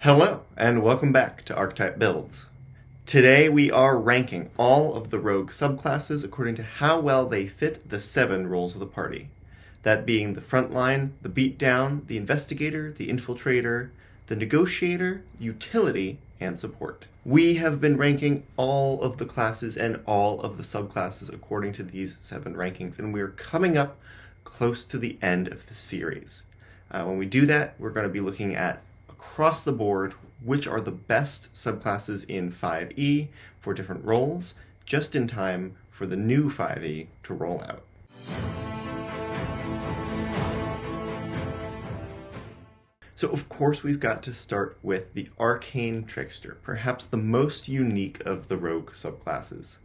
Hello, and welcome back to Archetype Builds. Today we are ranking all of the rogue subclasses according to how well they fit the 7 roles of the party. That being the Frontline, the Beatdown, the Investigator, the Infiltrator, the Negotiator, Utility, and Support. We have been ranking all of the classes and all of the subclasses according to these 7 rankings, and we're coming up close to the end of the series. When we do that, we're going to be looking at across the board which are the best subclasses in 5e for different roles, just in time for the new 5e to roll out. So of course we've got to start with the Arcane Trickster, perhaps the most unique of the rogue subclasses.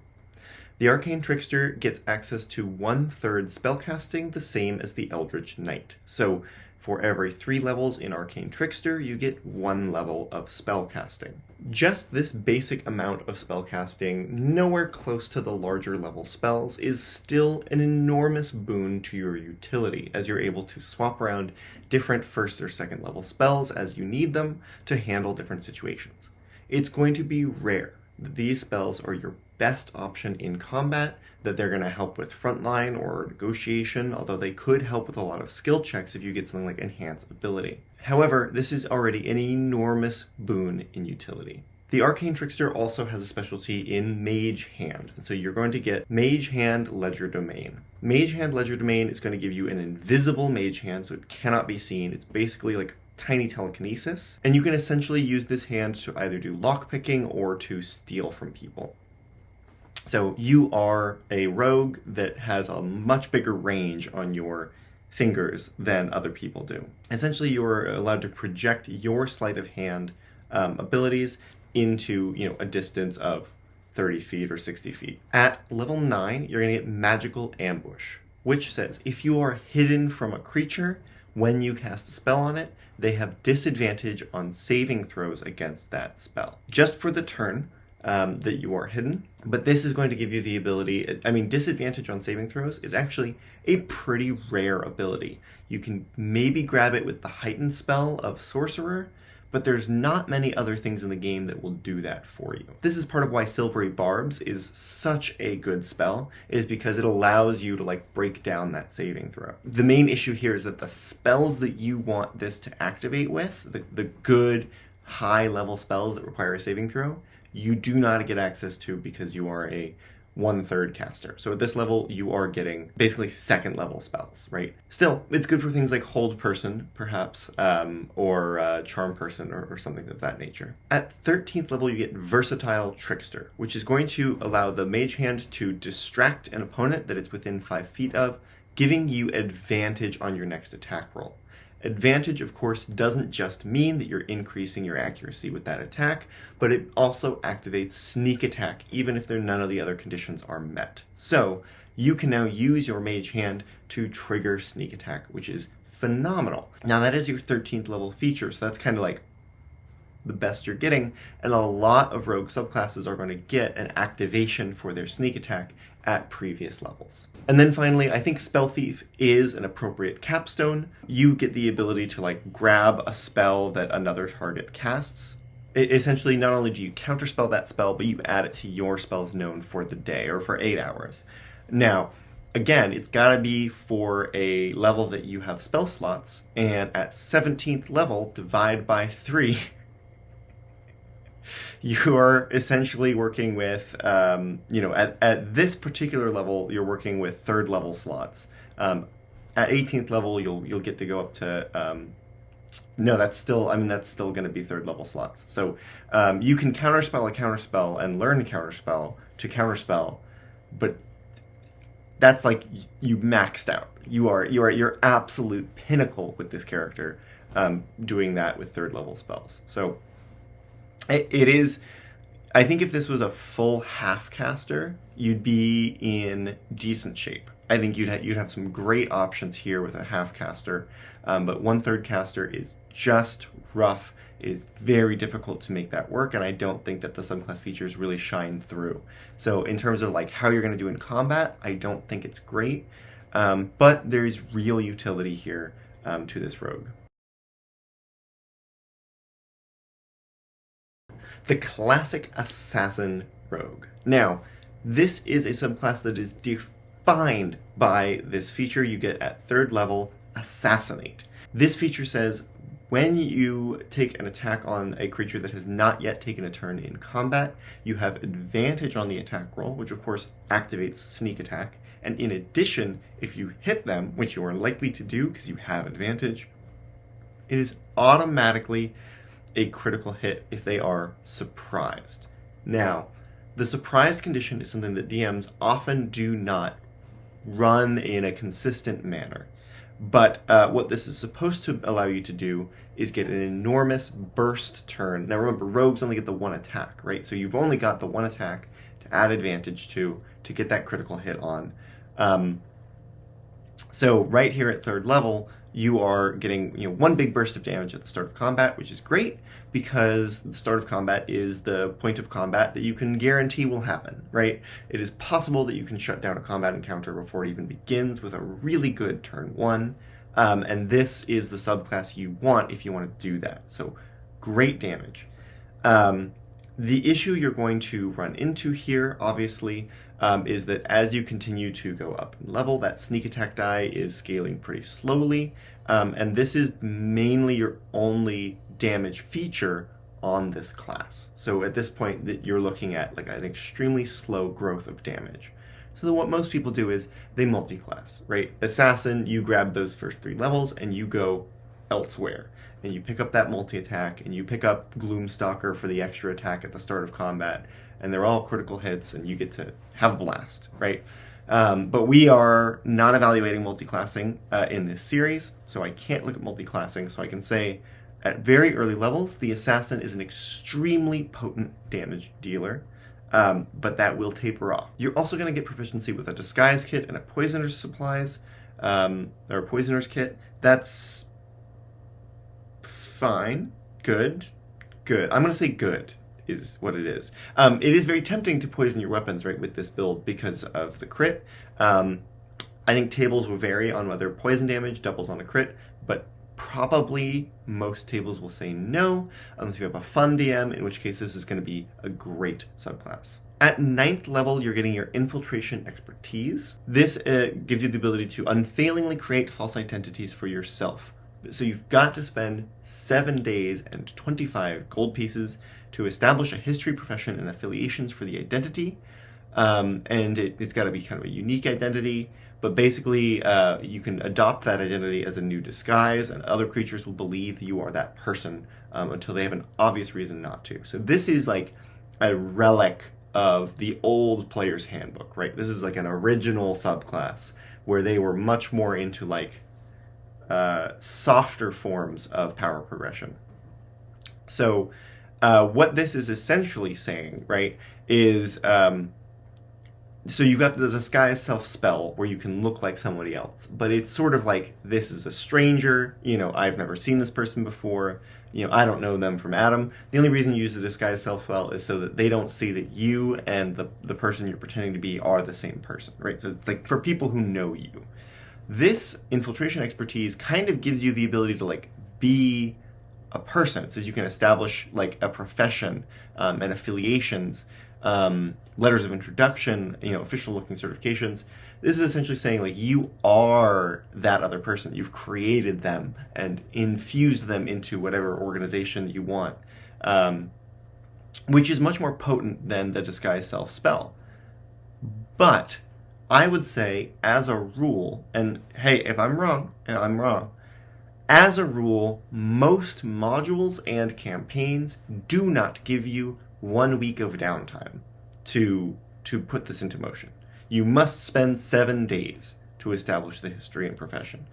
The Arcane Trickster gets access to 1/3 spellcasting, the same as the Eldritch Knight. So for every 3 levels in Arcane Trickster, you get 1 level of spellcasting. Just this basic amount of spellcasting, nowhere close to the larger level spells, is still an enormous boon to your utility, as you're able to swap around different 1st or 2nd level spells as you need them to handle different situations. It's going to be rare that these spells are your best option in combat, that they're going to help with Frontline or Negotiation, although they could help with a lot of skill checks if you get something like Enhanced Ability. However, this is already an enormous boon in utility. The Arcane Trickster also has a specialty in Mage Hand, and so you're going to get Mage Hand Legerdemain. Mage Hand Legerdemain is going to give you an invisible Mage Hand, so it cannot be seen. It's basically like tiny telekinesis, and you can essentially use this hand to either do lockpicking or to steal from people. So you are a rogue that has a much bigger range on your fingers than other people do. Essentially, you're allowed to project your sleight of hand abilities into a distance of 30 feet or 60 feet. At level 9, you're going to get Magical Ambush, which says if you are hidden from a creature, when you cast a spell on it, they have disadvantage on saving throws against that spell. Just for the turn that you are hidden, but this is going to give you the ability, disadvantage on saving throws is actually a pretty rare ability. You can maybe grab it with the heightened spell of Sorcerer, but there's not many other things in the game that will do that for you. This is part of why Silvery Barbs is such a good spell, is because it allows you to break down that saving throw. The main issue here is that the spells that you want this to activate with, the good high level spells that require a saving throw, you do not get access to because you are a 1/3 caster. So at this level, you are getting basically 2nd level spells, right? Still, it's good for things like Hold Person, perhaps, or Charm Person, or something of that nature. At 13th level, you get Versatile Trickster, which is going to allow the Mage Hand to distract an opponent that it's within 5 feet of, giving you advantage on your next attack roll. Advantage, of course, doesn't just mean that you're increasing your accuracy with that attack, but it also activates Sneak Attack, even if none of the other conditions are met. So you can now use your Mage Hand to trigger Sneak Attack, which is phenomenal. Now that is your 13th level feature, so that's kind of like the best you're getting, and a lot of rogue subclasses are going to get an activation for their Sneak Attack at previous levels. And then finally, I think Spell Thief is an appropriate capstone. You get the ability to grab a spell that another target casts. Essentially, not only do you counterspell that spell, but you add it to your spells known for the day or for 8 hours. Now, again, it's got to be for a level that you have spell slots, and at 17th level, divide by 3, you are essentially working with, at this particular level, you're working with 3rd level slots. At 18th level, you'll get to go up to, no, that's still going to be 3rd level slots. So you can counterspell a counterspell and learn counterspell to counterspell, but that's you maxed out. You are at your absolute pinnacle with this character, doing that with 3rd level spells. So it is, I think if this was a full half caster, you'd be in decent shape. I think you'd have some great options here with a half caster, but 1/3 caster is just rough. It is very difficult to make that work, and I don't think that the subclass features really shine through. So in terms of how you're going to do in combat, I don't think it's great, but there's real utility here to this rogue. the classic assassin rogue. Now, this is a subclass that is defined by this feature you get at 3rd level, Assassinate. This feature says when you take an attack on a creature that has not yet taken a turn in combat, you have advantage on the attack roll, which of course activates sneak attack. And in addition, if you hit them, which you are likely to do because you have advantage, it is automatically a critical hit if they are surprised. Now, the surprised condition is something that DMs often do not run in a consistent manner. But what this is supposed to allow you to do is get an enormous burst turn. Now remember, rogues only get the 1 attack, right? So you've only got the 1 attack to add advantage to get that critical hit on. So right here at 3rd level, you are getting 1 big burst of damage at the start of combat, which is great because the start of combat is the point of combat that you can guarantee will happen, right? It is possible that you can shut down a combat encounter before it even begins with a really good turn 1, and this is the subclass you want if you want to do that. So great damage. The issue you're going to run into here, obviously, is that as you continue to go up in level, that sneak attack die is scaling pretty slowly, and this is mainly your only damage feature on this class. So at this point, that you're looking at like an extremely slow growth of damage. So what most people do is they multi-class, right? Assassin, you grab those first 3 levels and you go elsewhere. And you pick up that multi-attack, and you pick up Gloomstalker for the extra attack at the start of combat, and they're all critical hits, and you get to have a blast, right? But we are not evaluating multi-classing in this series, so I can't look at multi-classing, so I can say at very early levels, the Assassin is an extremely potent damage dealer, but that will taper off. You're also going to get proficiency with a Disguise kit and a Poisoner's supplies, or a Poisoner's kit. That's fine, good. I'm going to say good is what it is. It is very tempting to poison your weapons, right, with this build because of the crit. I think tables will vary on whether poison damage doubles on a crit, but probably most tables will say no, unless you have a fun DM, in which case this is going to be a great subclass. At 9th level, you're getting your Infiltration expertise. This gives you the ability to unfailingly create false identities for yourself. So you've got to spend 7 days and 25 gold pieces to establish a history, profession, and affiliations for the identity. And it's got to be kind of a unique identity, but basically you can adopt that identity as a new disguise, and other creatures will believe you are that person until they have an obvious reason not to. So this is like a relic of the old player's handbook, right? This is like an original subclass where they were much more into like softer forms of power progression. So what this is essentially saying, right, is so you've got the Disguise Self spell where you can look like somebody else, but it's sort of like, this is a stranger, I've never seen this person before, I don't know them from Adam. The only reason you use the Disguise Self spell is so that they don't see that you and the person you're pretending to be are the same person, right? So it's like for people who know you. This Infiltration expertise kind of gives you the ability to like be a person. It says you can establish like a profession and affiliations, letters of introduction, official looking certifications. This is essentially saying like you are that other person. You've created them and infused them into whatever organization you want, which is much more potent than the Disguise Self spell. But I would say, as a rule, and hey, if I'm wrong, I'm wrong. As a rule, most modules and campaigns do not give you 1 week of downtime to put this into motion. You must spend 7 days to establish the history and profession.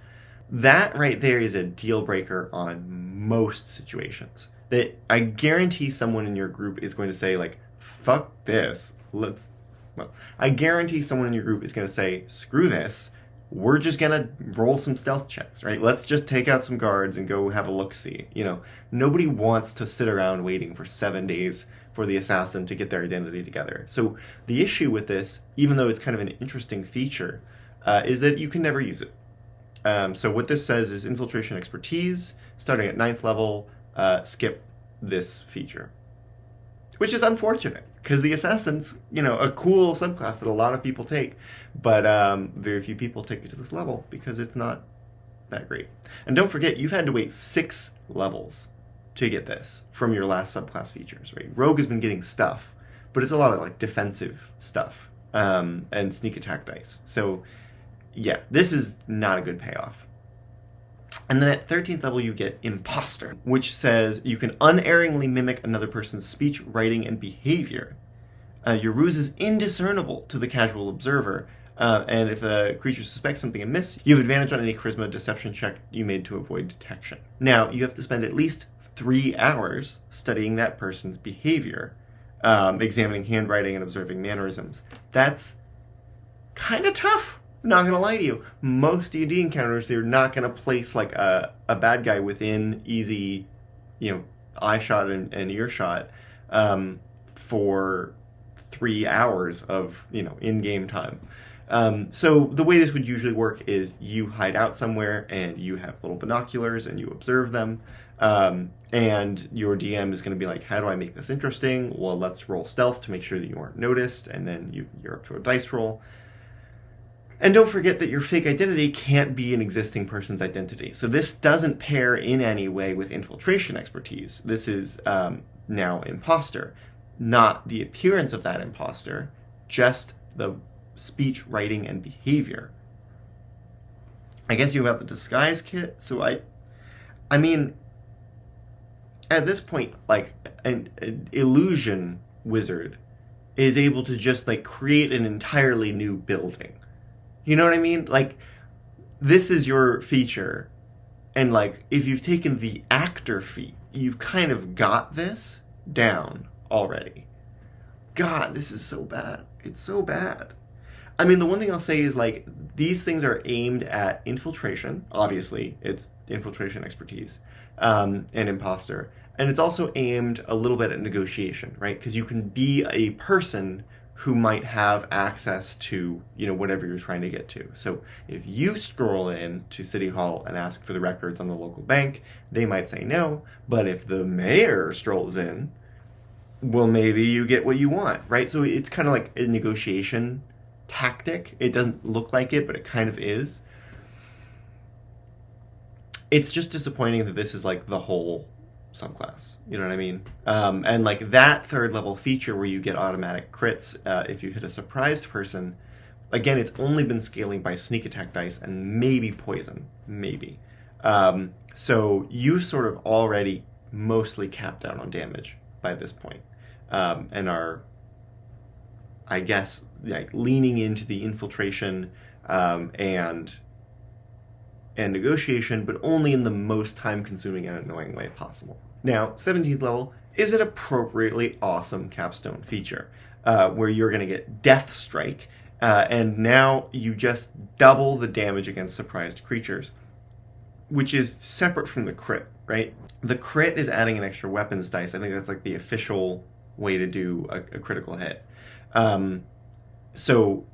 That right there is a deal breaker on most situations. That I guarantee someone in your group is going to say like, fuck this, I guarantee someone in your group is going to say, screw this, we're just going to roll some stealth checks, right? Let's just take out some guards and go have a look-see. Nobody wants to sit around waiting for 7 days for the assassin to get their identity together. So the issue with this, even though it's kind of an interesting feature, is that you can never use it. So what this says is Infiltration expertise, starting at 9th level, skip this feature. which is unfortunate because the assassin's, a cool subclass that a lot of people take, but very few people take it to this level because it's not that great. And don't forget, you've had to wait 6 levels to get this from your last subclass features, right? Rogue has been getting stuff, but it's a lot of like defensive stuff and sneak attack dice. So yeah, this is not a good payoff. And then at 13th level, you get Imposter, which says you can unerringly mimic another person's speech, writing, and behavior. Your ruse is indiscernible to the casual observer, and if a creature suspects something amiss, you have advantage on any charisma deception check you made to avoid detection. Now, you have to spend at least 3 hours studying that person's behavior, examining handwriting and observing mannerisms. That's kind of tough. Not gonna lie to you. Most D&D encounters, they're not gonna place like a bad guy within easy, eye shot and earshot for 3 hours of in-game time. So the way this would usually work is you hide out somewhere and you have little binoculars and you observe them. And your DM is going to be like, how do I make this interesting? Well, let's roll stealth to make sure that you aren't noticed, and then you're up to a dice roll. And don't forget that your fake identity can't be an existing person's identity. So this doesn't pair in any way with infiltration expertise. This is now imposter. Not the appearance of that imposter, just the speech, writing, and behavior. I guess you have the disguise kit. So I mean, at this point, like an illusion wizard is able to just like create an entirely new building. You know what I mean? Like, this is your feature, and like, if you've taken the actor feat, you've kind of got this down already. God, this is so bad. It's so bad. I mean, the one thing I'll say is, like, these things are aimed at infiltration. Obviously, it's infiltration expertise, and imposter. And it's also aimed a little bit at negotiation, right? Because you can be a person who might have access to, whatever you're trying to get to. So if you stroll in to City Hall and ask for the records on the local bank, they might say no. But if the mayor strolls in, well, maybe you get what you want, right? So it's kind of like a negotiation tactic. It doesn't look like it, but it kind of is. It's just disappointing that this is like the whole subclass, you know what I mean? And like that 3rd level feature where you get automatic crits if you hit a surprised person, again, it's only been scaling by sneak attack dice and maybe poison, maybe. So you sort of already mostly capped out on damage by this point, and are, I guess, like leaning into the infiltration and negotiation, but only in the most time-consuming and annoying way possible. Now, 17th level is an appropriately awesome capstone feature, where you're going to get Death Strike, and now you just double the damage against surprised creatures, which is separate from the crit, right? The crit is adding an extra weapons dice. I think that's like the official way to do a critical hit. So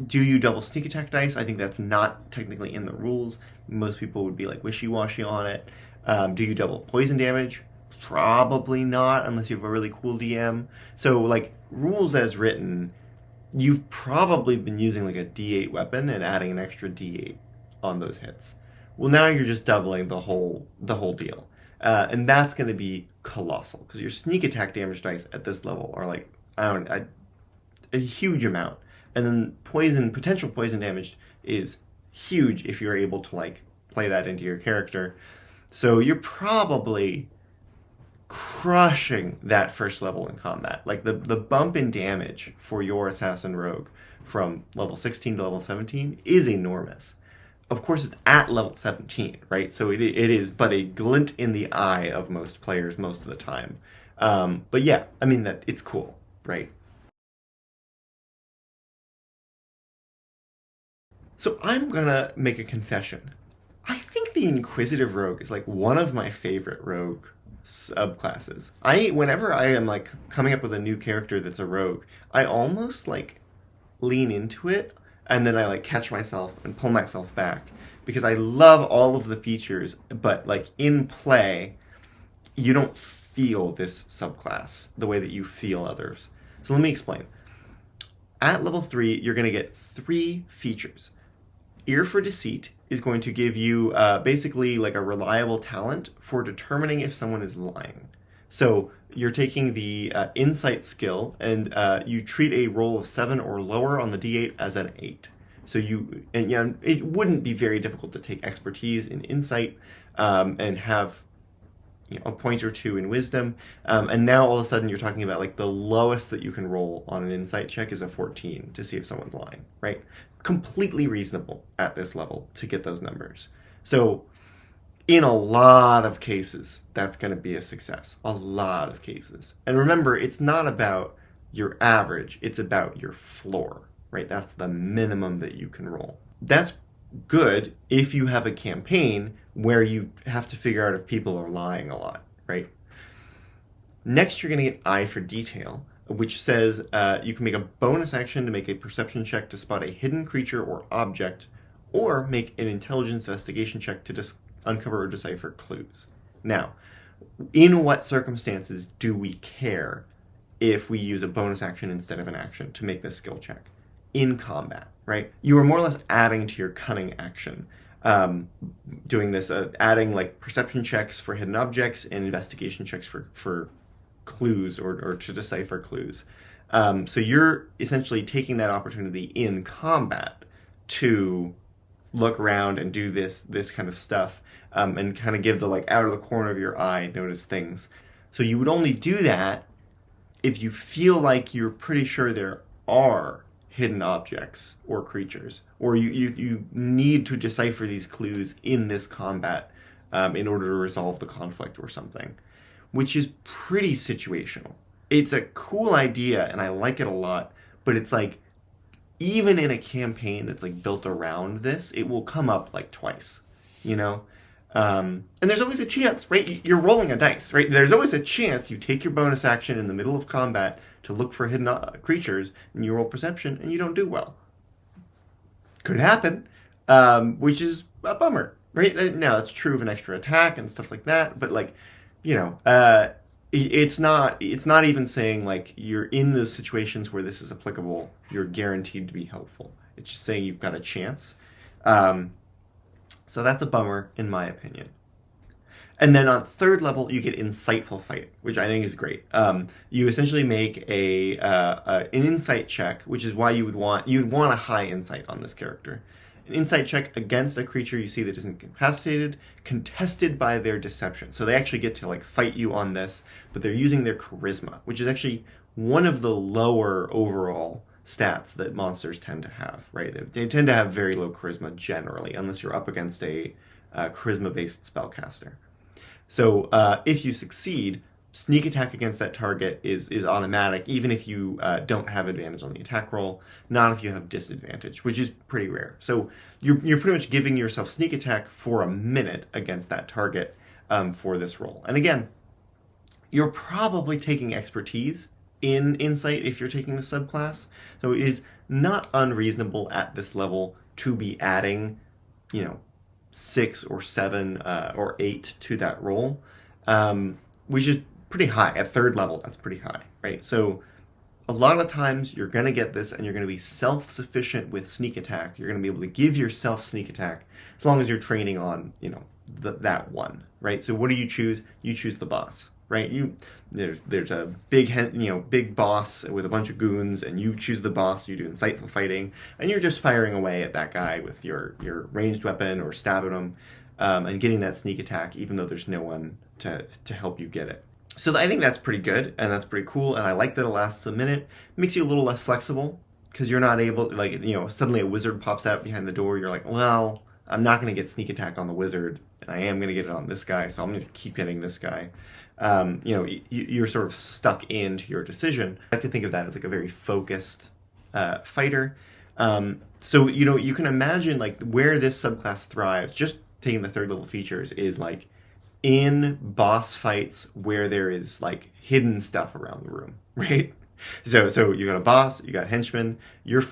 do you double sneak attack dice? I think that's not technically in the rules. Most people would be like wishy-washy on it. Do you double poison damage? Probably not, unless you have a really cool DM. So, like, rules as written, you've probably been using like a D8 weapon and adding an extra D8 on those hits. Well, now you're just doubling the whole deal. And that's going to be colossal, because your sneak attack damage dice at this level are like, a huge amount. And then potential poison damage is huge if you're able to like play that into your character. So you're probably crushing that 1st level in combat. Like the bump in damage for your assassin rogue from level 16 to level 17 is enormous. Of course, it's at level 17, right? So it is but a glint in the eye of most players most of the time. But yeah, I mean, that it's cool, right? So I'm gonna make a confession. I think the Inquisitive Rogue is like one of my favorite rogue subclasses. Whenever I am like coming up with a new character that's a rogue, I almost like lean into it, and then I like catch myself and pull myself back, because I love all of the features, but like in play, you don't feel this subclass the way that you feel others. So let me explain. At level 3, you're going to get 3 features. Ear for Deceit is going to give you basically like a reliable talent for determining if someone is lying. So you're taking the insight skill, and you treat a roll of 7 or lower on the d8 as an 8. So it wouldn't be very difficult to take expertise in insight and have a point or 2 in wisdom, and now all of a sudden you're talking about like the lowest that you can roll on an insight check is a 14 to see if someone's lying, right? Completely reasonable at this level to get those numbers. So in a lot of cases, that's going to be a success. A lot of cases. And remember, it's not about your average, it's about your floor, right? That's the minimum that you can roll. That's good if you have a campaign where you have to figure out if people are lying a lot, right? Next, you're going to get Eye for Detail, which says you can make a bonus action to make a perception check to spot a hidden creature or object, or make an intelligence investigation check to uncover or decipher clues. Now, in what circumstances do we care if we use a bonus action instead of an action to make this skill check? In combat, right? You are more or less adding to your cunning action. Doing this, adding like perception checks for hidden objects and investigation checks for clues or to decipher clues. So you're essentially taking that opportunity in combat to look around and do this kind of stuff, and kind of give the like out of the corner of your eye notice things. So you would only do that if you feel like you're pretty sure there are hidden objects or creatures, or you need to decipher these clues in this combat in order to resolve the conflict or something, which is pretty situational. It's a cool idea and I like it a lot, but it's like, even in a campaign that's like built around this, it will come up like twice, you know? And there's always a chance, right? You're rolling a dice, right? There's always a chance you take your bonus action in the middle of combat to look for hidden creatures, and you roll perception, and you don't do well. Could happen, which is a bummer, right? Now, it's true of an extra attack and stuff like that, but like, you know, it's not even saying like you're in those situations where this is applicable, you're guaranteed to be helpful. It's just saying you've got a chance. So that's a bummer, in my opinion. And then on 3rd level, you get Insightful Fighting, which I think is great. You essentially make an insight check, which is why you'd want a high insight on this character. An insight check against a creature you see that is incapacitated, contested by their deception. So they actually get to like fight you on this, but they're using their charisma, which is actually one of the lower overall stats that monsters tend to have, right? They tend to have very low charisma generally, unless you're up against a charisma-based spellcaster. So if you succeed, sneak attack against that target is automatic, even if you don't have advantage on the attack roll, not if you have disadvantage, which is pretty rare. So you're pretty much giving yourself sneak attack for a minute against that target for this roll. And again, you're probably taking expertise in insight if you're taking the subclass. So it is not unreasonable at this level to be adding, 6 or 7 or 8 to that roll, which is pretty high. At 3rd level, that's pretty high, right? So a lot of times you're going to get this and you're going to be self-sufficient with sneak attack. You're going to be able to give yourself sneak attack as long as you're training on, that one, right? So what do you choose? You choose the boss, right? There's a big boss with a bunch of goons, and you choose the boss. You do insightful fighting, and you're just firing away at that guy with your ranged weapon or stabbing him, and getting that sneak attack, even though there's no one to help you get it. So I think that's pretty good, and that's pretty cool, and I like that it lasts a minute. It makes you a little less flexible, because you're not able, suddenly a wizard pops out behind the door, you're like, well, I'm not going to get sneak attack on the wizard, and I am going to get it on this guy, so I'm going to keep getting this guy. You're sort of stuck into your decision. I like to think of that as like a very focused fighter. So you can imagine like where this subclass thrives, just taking the 3rd level features, is like in boss fights where there is like hidden stuff around the room, right? So you got a boss, you got henchmen, you're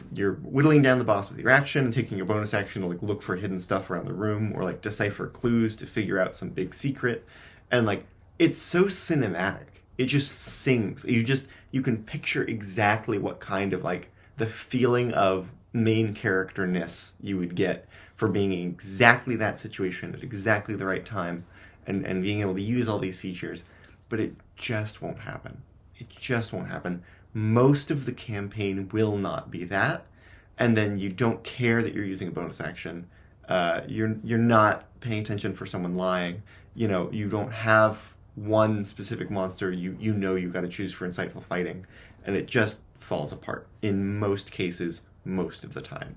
whittling down the boss with your action and taking your bonus action to like look for hidden stuff around the room, or like decipher clues to figure out some big secret. And like it's so cinematic. It just sings. You can picture exactly what kind of like the feeling of main characterness you would get for being in exactly that situation at exactly the right time and being able to use all these features. But it just won't happen. It just won't happen. Most of the campaign will not be that, and then you don't care that you're using a bonus action. You're not paying attention for someone lying. You don't have one specific monster you've got to choose for insightful fighting, and it just falls apart in most cases, most of the time,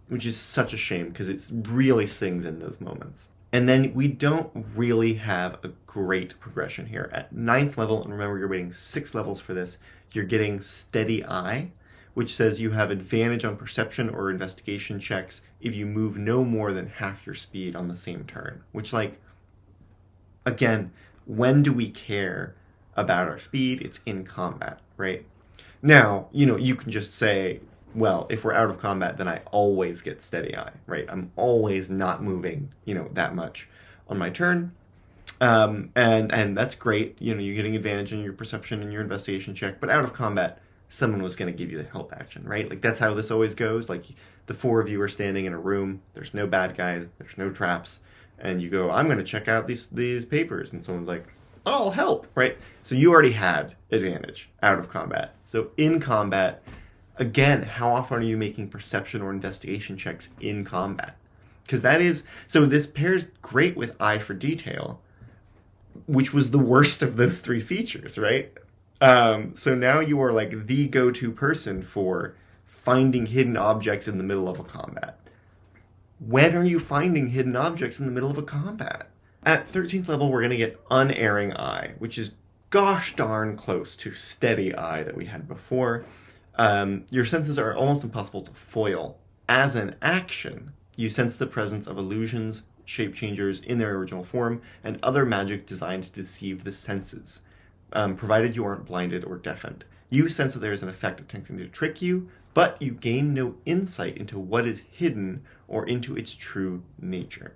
which is such a shame because it really sings in those moments. And then we don't really have a great progression here. At 9th level, and remember you're waiting 6 levels for this, you're getting Steady Eye, which says you have advantage on perception or investigation checks if you move no more than half your speed on the same turn. Which, like, again, when do we care about our speed? It's in combat, right? Now, you can just say, well, if we're out of combat, then I always get Steady Eye, right? I'm always not moving, that much on my turn. And that's great. You're getting advantage on your perception and your investigation check, but out of combat, someone was going to give you the help action, right? Like, that's how this always goes. Like, the 4 of you are standing in a room, there's no bad guys, there's no traps, and you go, I'm going to check out these papers, and someone's like, I'll help, right? So you already had advantage out of combat. So in combat, again, how often are you making perception or investigation checks in combat? Because so this pairs great with Eye for Detail, which was the worst of those 3 features, right? So now you are like the go-to person for finding hidden objects in the middle of a combat. When are you finding hidden objects in the middle of a combat? At 13th level, we're going to get Unerring Eye, which is gosh darn close to Steady Eye that we had before. Your senses are almost impossible to foil. As an action, you sense the presence of illusions, shape changers in their original form, and other magic designed to deceive the senses, provided you aren't blinded or deafened. You sense that there is an effect attempting to trick you, but you gain no insight into what is hidden or into its true nature.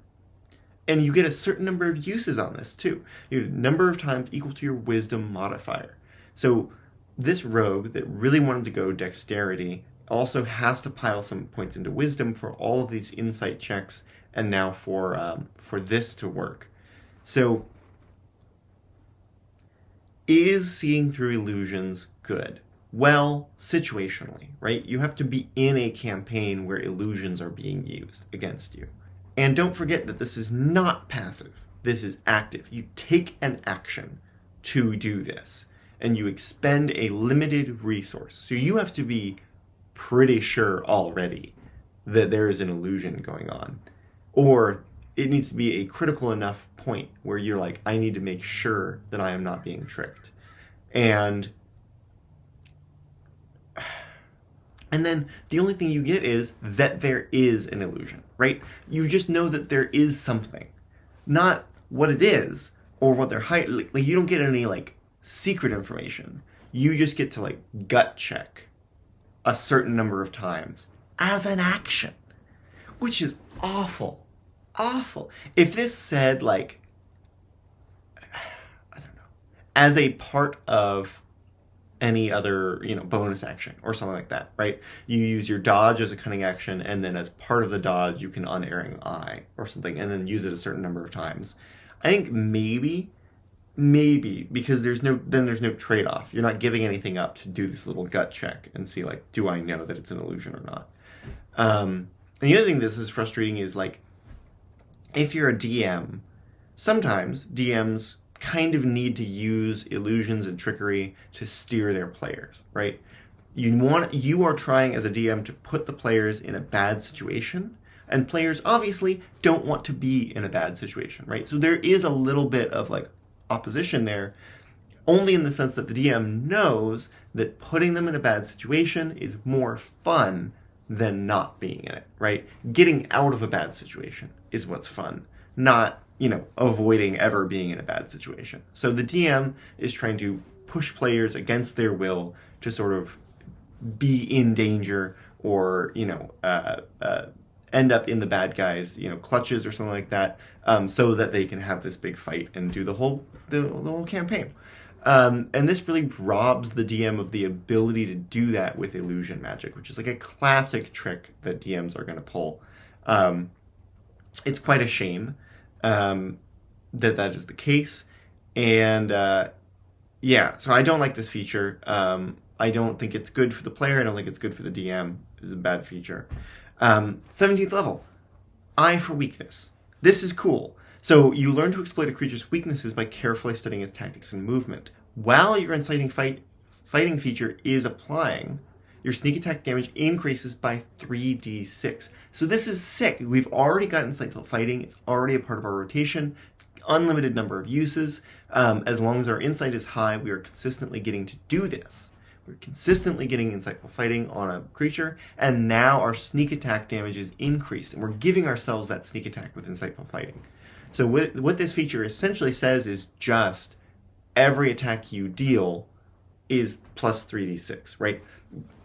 And you get a certain number of uses on this, too. You get a number of times equal to your wisdom modifier. So this rogue that really wanted to go dexterity also has to pile some points into wisdom for all of these insight checks, and now for this to work. So is seeing through illusions good? Well, situationally, right? You have to be in a campaign where illusions are being used against you. And don't forget that this is not passive. This is active. You take an action to do this, and you expend a limited resource. So you have to be pretty sure already that there is an illusion going on. Or it needs to be a critical enough point where you're like, I need to make sure that I am not being tricked. And then the only thing you get is that there is an illusion, right? You just know that there is something. Not what it is or what they're hiding. Like, you don't get any, like, secret information. You just get to, like, gut check a certain number of times as an action, which is awful. Awful. If this said, like, I don't know, as a part of any other, bonus action or something like that, right? You use your dodge as a cunning action, and then as part of the dodge, you can Unerring Eye or something, and then use it a certain number of times. I think maybe, because there's no trade-off. You're not giving anything up to do this little gut check and see, like, do I know that it's an illusion or not? And the other thing this is frustrating is, like, if you're a DM, sometimes DMs kind of need to use illusions and trickery to steer their players, right? You are trying as a DM to put the players in a bad situation, and players obviously don't want to be in a bad situation, right? So there is a little bit of, like, opposition there, only in the sense that the DM knows that putting them in a bad situation is more fun than not being in it, right? Getting out of a bad situation is what's fun, not, avoiding ever being in a bad situation. So the DM is trying to push players against their will to sort of be in danger or, end up in the bad guys, clutches or something like that, so that they can have this big fight and do the whole campaign. And this really robs the DM of the ability to do that with illusion magic, which is like a classic trick that DMs are going to pull. It's quite a shame that is the case. And so I don't like this feature. I don't think it's good for the player. I don't think it's good for the DM. It's a bad feature. 17th level, Eye for Weakness. This is cool. So you learn to exploit a creature's weaknesses by carefully studying its tactics and movement. While your inciting fighting feature is applying, your sneak attack damage increases by 3d6. So this is sick. We've already got insightful fighting. It's already a part of our rotation. It's unlimited number of uses. As long as our insight is high, we are consistently getting to do this. We're consistently getting insightful fighting on a creature, and now our sneak attack damage is increased, and we're giving ourselves that sneak attack with insightful fighting. So what this feature essentially says is just every attack you deal is plus 3d6, right?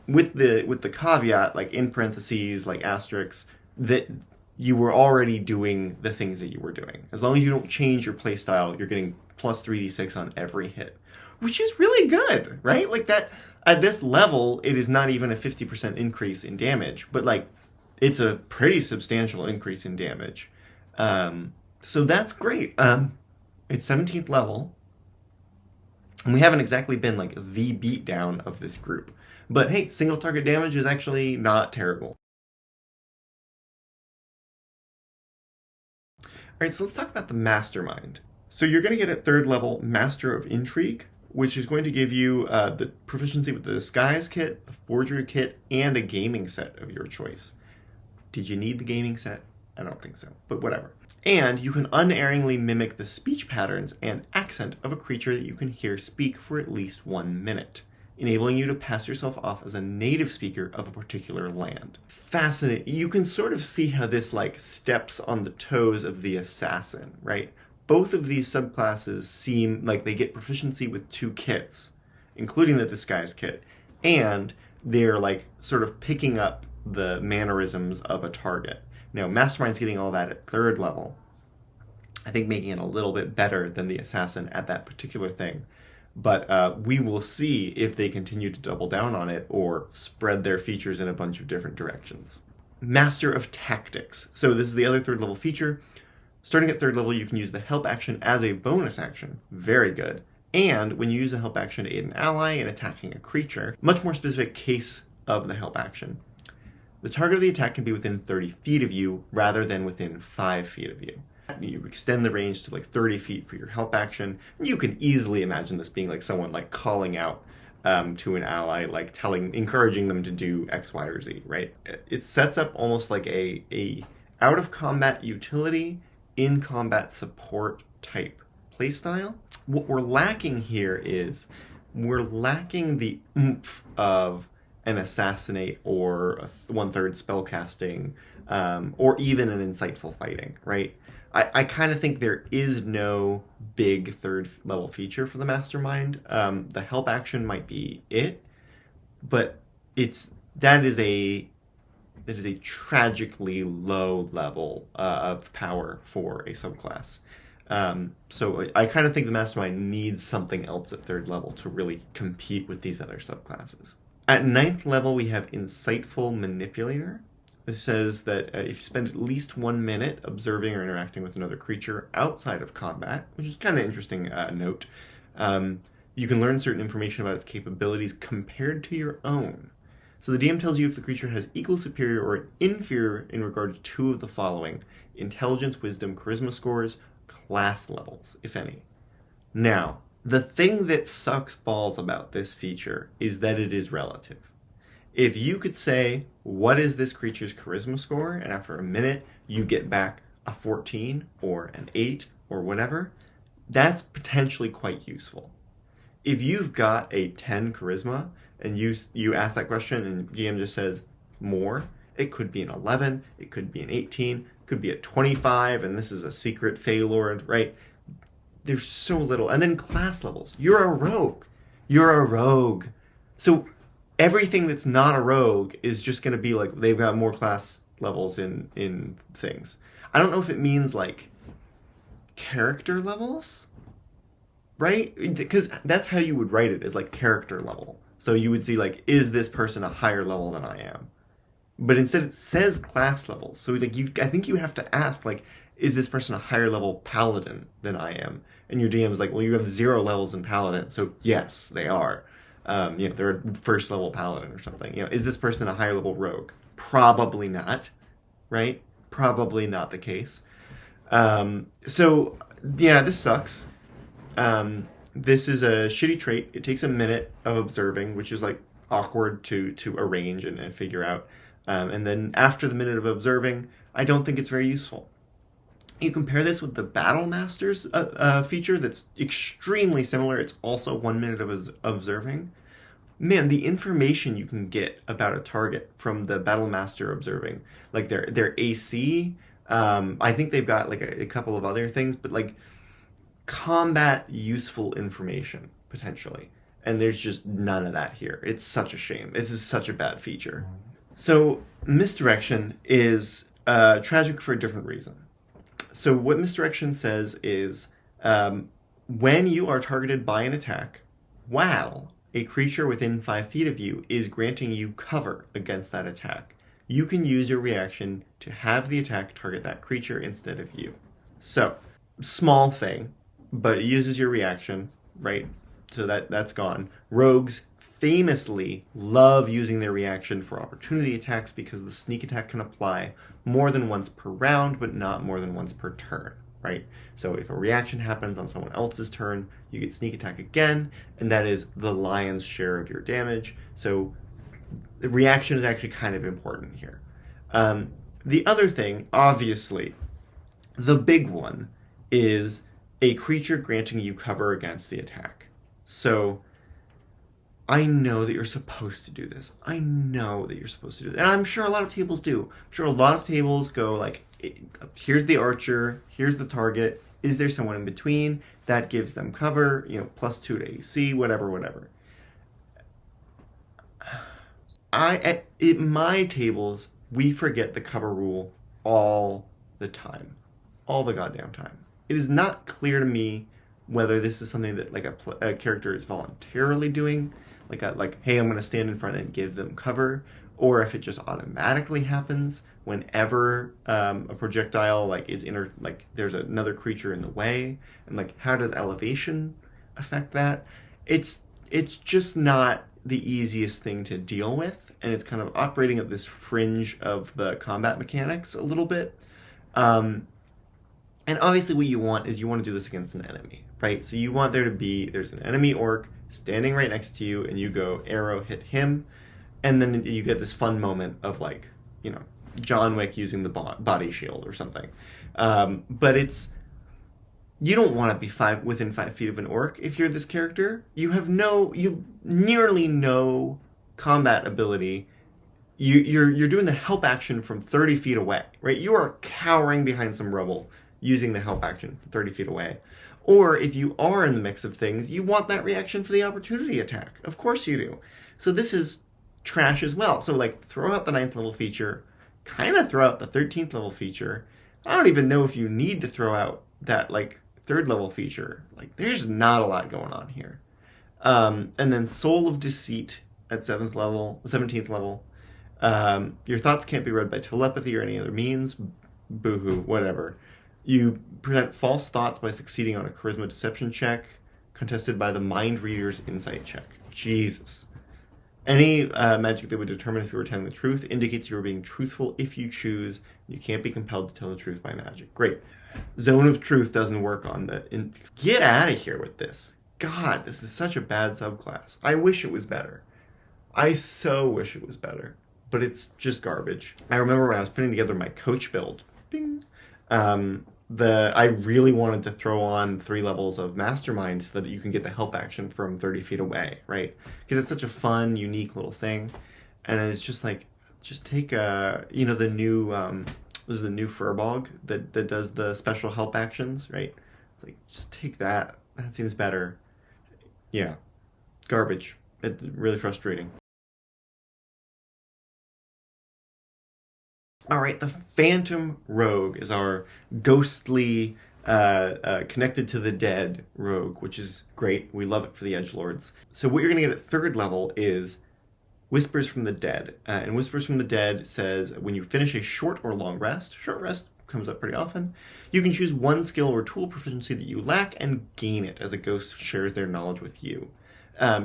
With the caveat, like in parentheses, like asterisks, that you were already doing the things that you were doing. As long as you don't change your playstyle, you're getting plus 3d6 on every hit, which is really good, right? Like that, at this level, it is not even a 50% increase in damage, but like it's a pretty substantial increase in damage. So that's great. It's 17th level, and we haven't exactly been like the beatdown of this group. But hey, single target damage is actually not terrible. All right, so let's talk about the Mastermind. So you're going to get at 3rd level Master of Intrigue, which is going to give you the proficiency with the Disguise kit, the Forgery kit, and a gaming set of your choice. Did you need the gaming set? I don't think so, but whatever. And you can unerringly mimic the speech patterns and accent of a creature that you can hear speak for at least 1 minute, enabling you to pass yourself off as a native speaker of a particular land. Fascinating. You can sort of see how this like steps on the toes of the assassin, right? Both of these subclasses seem like they get proficiency with 2 kits, including the Disguise kit, and they're like sort of picking up the mannerisms of a target. Now, Mastermind's getting all that at 3rd level, I think making it a little bit better than the Assassin at that particular thing. But we will see if they continue to double down on it or spread their features in a bunch of different directions. Master of Tactics. So this is the other 3rd level feature. Starting at 3rd level, you can use the help action as a bonus action. Very good. And when you use a help action to aid an ally in attacking a creature, much more specific case of the help action, the target of the attack can be within 30 feet of you rather than within 5 feet of you. You extend the range to like 30 feet for your help action. You can easily imagine this being like someone like calling out to an ally, like encouraging them to do X, Y, or Z, right? It sets up almost like a out of combat utility, in combat support type playstyle. What we're lacking here is we're lacking the oomph of an assassinate or a 1/3 spellcasting, or even an insightful fighting, right? I kind of think there is no big 3rd level feature for the Mastermind. The help action might be it, but that is a tragically low level of power for a subclass. So I kind of think the Mastermind needs something else at 3rd level to really compete with these other subclasses. At 9th level, we have Insightful Manipulator. This says that if you spend at least 1 minute observing or interacting with another creature outside of combat, which is kind of an interesting note, you can learn certain information about its capabilities compared to your own. So the DM tells you if the creature has equal, superior, or inferior in regard to 2 of the following: intelligence, wisdom, charisma scores, class levels, if any. Now, the thing that sucks balls about this feature is that it is relative. If you could say, what is this creature's charisma score, and after a minute you get back a 14 or an 8 or whatever, that's potentially quite useful. If you've got a 10 charisma and you ask that question and GM just says more, it could be an 11, it could be an 18, it could be a 25, and this is a secret Feylord, right? There's so little. And then class levels. You're a rogue. You're a rogue. So everything that's not a rogue is just going to be like they've got more class levels in things. I don't know if it means like character levels, right? Because that's how you would write it, is like character level. So you would see like, is this person a higher level than I am? But instead it says class levels. So like I think you have to ask like, is this person a higher level paladin than I am? And your DM is like, well, you have 0 levels in paladin, so yes, they are. They're a first level paladin or something. Is this person a higher level rogue? Probably not, right? Probably not the case. So yeah, this sucks. This is a shitty trait. It takes a minute of observing, which is like awkward to arrange and figure out. And then after the minute of observing, I don't think it's very useful. You compare this with the Battle Masters feature that's extremely similar. It's also 1 minute of observing. Man, the information you can get about a target from the Battle Master observing, like their AC. I think they've got like a couple of other things, but like combat useful information potentially. And there's just none of that here. It's such a shame. This is such a bad feature. So misdirection is tragic for a different reason. So what misdirection says is when you are targeted by an attack, while a creature within 5 feet of you is granting you cover against that attack, you can use your reaction to have the attack target that creature instead of you. So, small thing, but it uses your reaction, right? So that's gone. Rogues famously love using their reaction for opportunity attacks because the sneak attack can apply more than once per round, but not more than once per turn, right? So if a reaction happens on someone else's turn, you get sneak attack again, and that is the lion's share of your damage. So the reaction is actually kind of important here. The other thing, obviously, the big one, is a creature granting you cover against the attack. So I know that you're supposed to do this. I know that you're supposed to do this. And I'm sure a lot of tables do. I'm sure a lot of tables go like, here's the archer, here's the target, is there someone in between? That gives them cover, +2 to AC, whatever. At my tables, we forget the cover rule all the time. All the goddamn time. It is not clear to me whether this is something that like a character is voluntarily doing, like hey, I'm going to stand in front and give them cover, or if it just automatically happens whenever a projectile like is there's another creature in the way, and like how does elevation affect that? It's just not the easiest thing to deal with, and it's kind of operating at this fringe of the combat mechanics a little bit. And obviously what you want is you want to do this against an enemy, right? So you want there's an enemy orc standing right next to you, and you go arrow hit him, and then you get this fun moment of like, John Wick using the body shield or something. But you don't want to be within 5 feet of an orc if you're this character. You've nearly no combat ability. You're doing the help action from 30 feet away, right? You are cowering behind some rubble using the help action from 30 feet away. Or if you are in the mix of things, you want that reaction for the opportunity attack. Of course you do. So this is trash as well. So like throw out the 9th level feature, kind of throw out the 13th level feature. I don't even know if you need to throw out that like 3rd level feature. Like there's not a lot going on here. And then Soul of Deceit at 17th level. Your thoughts can't be read by telepathy or any other means. Boohoo, whatever. You present false thoughts by succeeding on a charisma deception check, contested by the mind reader's insight check. Jesus. Any magic that would determine if you were telling the truth indicates you are being truthful if you choose. You can't be compelled to tell the truth by magic. Great. Zone of Truth doesn't work on that. Get out of here with this. God, this is such a bad subclass. I wish it was better. I so wish it was better. But it's just garbage. I remember when I was putting together my coach build, bing, I really wanted to throw on 3 levels of Mastermind so that you can get the help action from 30 feet away, right? Because it's such a fun, unique little thing. And it's just like, just take the new, there's the new Furbog that does the special help actions, right? It's like, just take that. That seems better. Yeah. Garbage. It's really frustrating. All right, the Phantom Rogue is our ghostly, connected to the dead rogue, which is great. We love it for the edgelords. So what you're going to get at third level is Whispers from the Dead. And Whispers from the Dead says when you finish a short or long rest, short rest comes up pretty often, you can choose one skill or tool proficiency that you lack and gain it as a ghost shares their knowledge with you.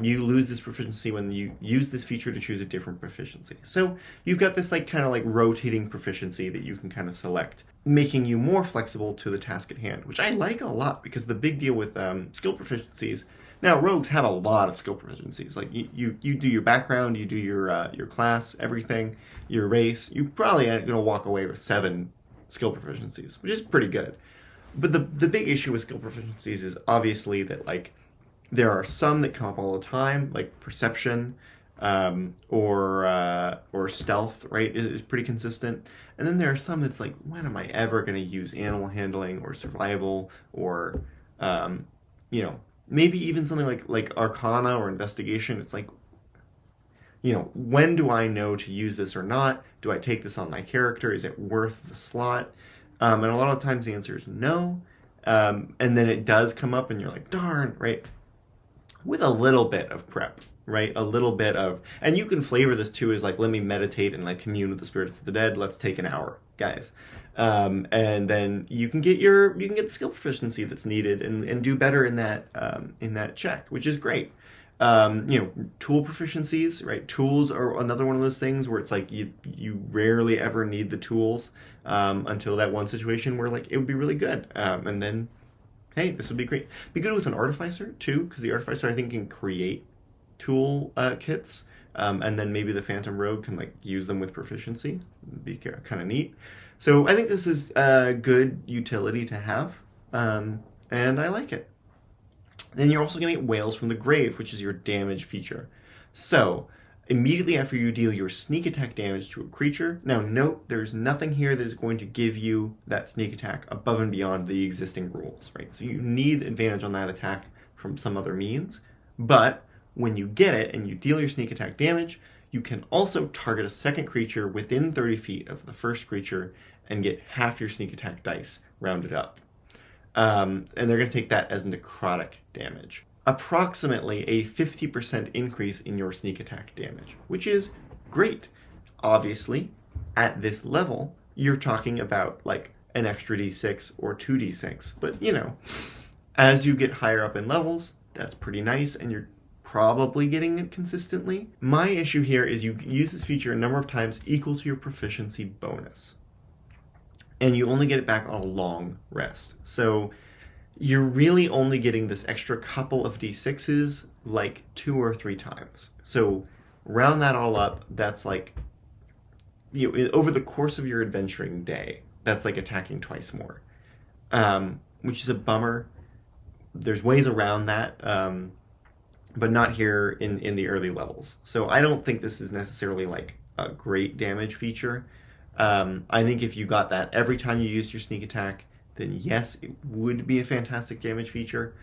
You lose this proficiency when you use this feature to choose a different proficiency. So you've got this like kind of like rotating proficiency that you can kind of select, making you more flexible to the task at hand, which I like a lot because the big deal with skill proficiencies. Now rogues have a lot of skill proficiencies. Like you do your background, you do your class, everything, your race. You probably aren't gonna walk away with 7 skill proficiencies, which is pretty good. But the big issue with skill proficiencies is obviously that like there are some that come up all the time, like perception, or stealth, right, is pretty consistent. And then there are some that's like, when am I ever going to use animal handling or survival or, you know, maybe even something like Arcana or Investigation. It's like, when do I know to use this or not? Do I take this on my character? Is it worth the slot? And a lot of times the answer is no. And then it does come up and you're like, darn, right? With a little bit of prep, right? A little bit of, and you can flavor this too as like, let me meditate and like commune with the spirits of the dead. Let's take an hour, guys. And then you can get the skill proficiency that's needed and do better in that check, which is great. Tool proficiencies, right? Tools are another one of those things where it's like you rarely ever need the tools until that one situation where like it would be really good, and then hey, this would be great. Be good with an artificer too, because the artificer I think can create tool kits, and then maybe the Phantom Rogue can like use them with proficiency. It'd be kind of neat. So I think this is a good utility to have, and I like it. Then you're also going to get Wails from the Grave, which is your damage feature. So immediately after you deal your sneak attack damage to a creature, now note there's nothing here that is going to give you that sneak attack above and beyond the existing rules, right? So you need advantage on that attack from some other means, but when you get it and you deal your sneak attack damage, you can also target a second creature within 30 feet of the first creature and get half your sneak attack dice rounded up. And they're going to take that as necrotic damage. Approximately a 50% increase in your sneak attack damage, which is great. Obviously, at this level, you're talking about like an extra d6 or 2d6. But, as you get higher up in levels, that's pretty nice, and you're probably getting it consistently. My issue here is you use this feature a number of times equal to your proficiency bonus. And you only get it back on a long rest. So you're really only getting this extra couple of d6s like 2 or 3 times. So round that all up, that's like, over the course of your adventuring day, that's like attacking twice more, which is a bummer. There's ways around that, but not here in the early levels. So I don't think this is necessarily like a great damage feature. I think if you got that every time you used your sneak attack, then yes, it would be a fantastic damage feature.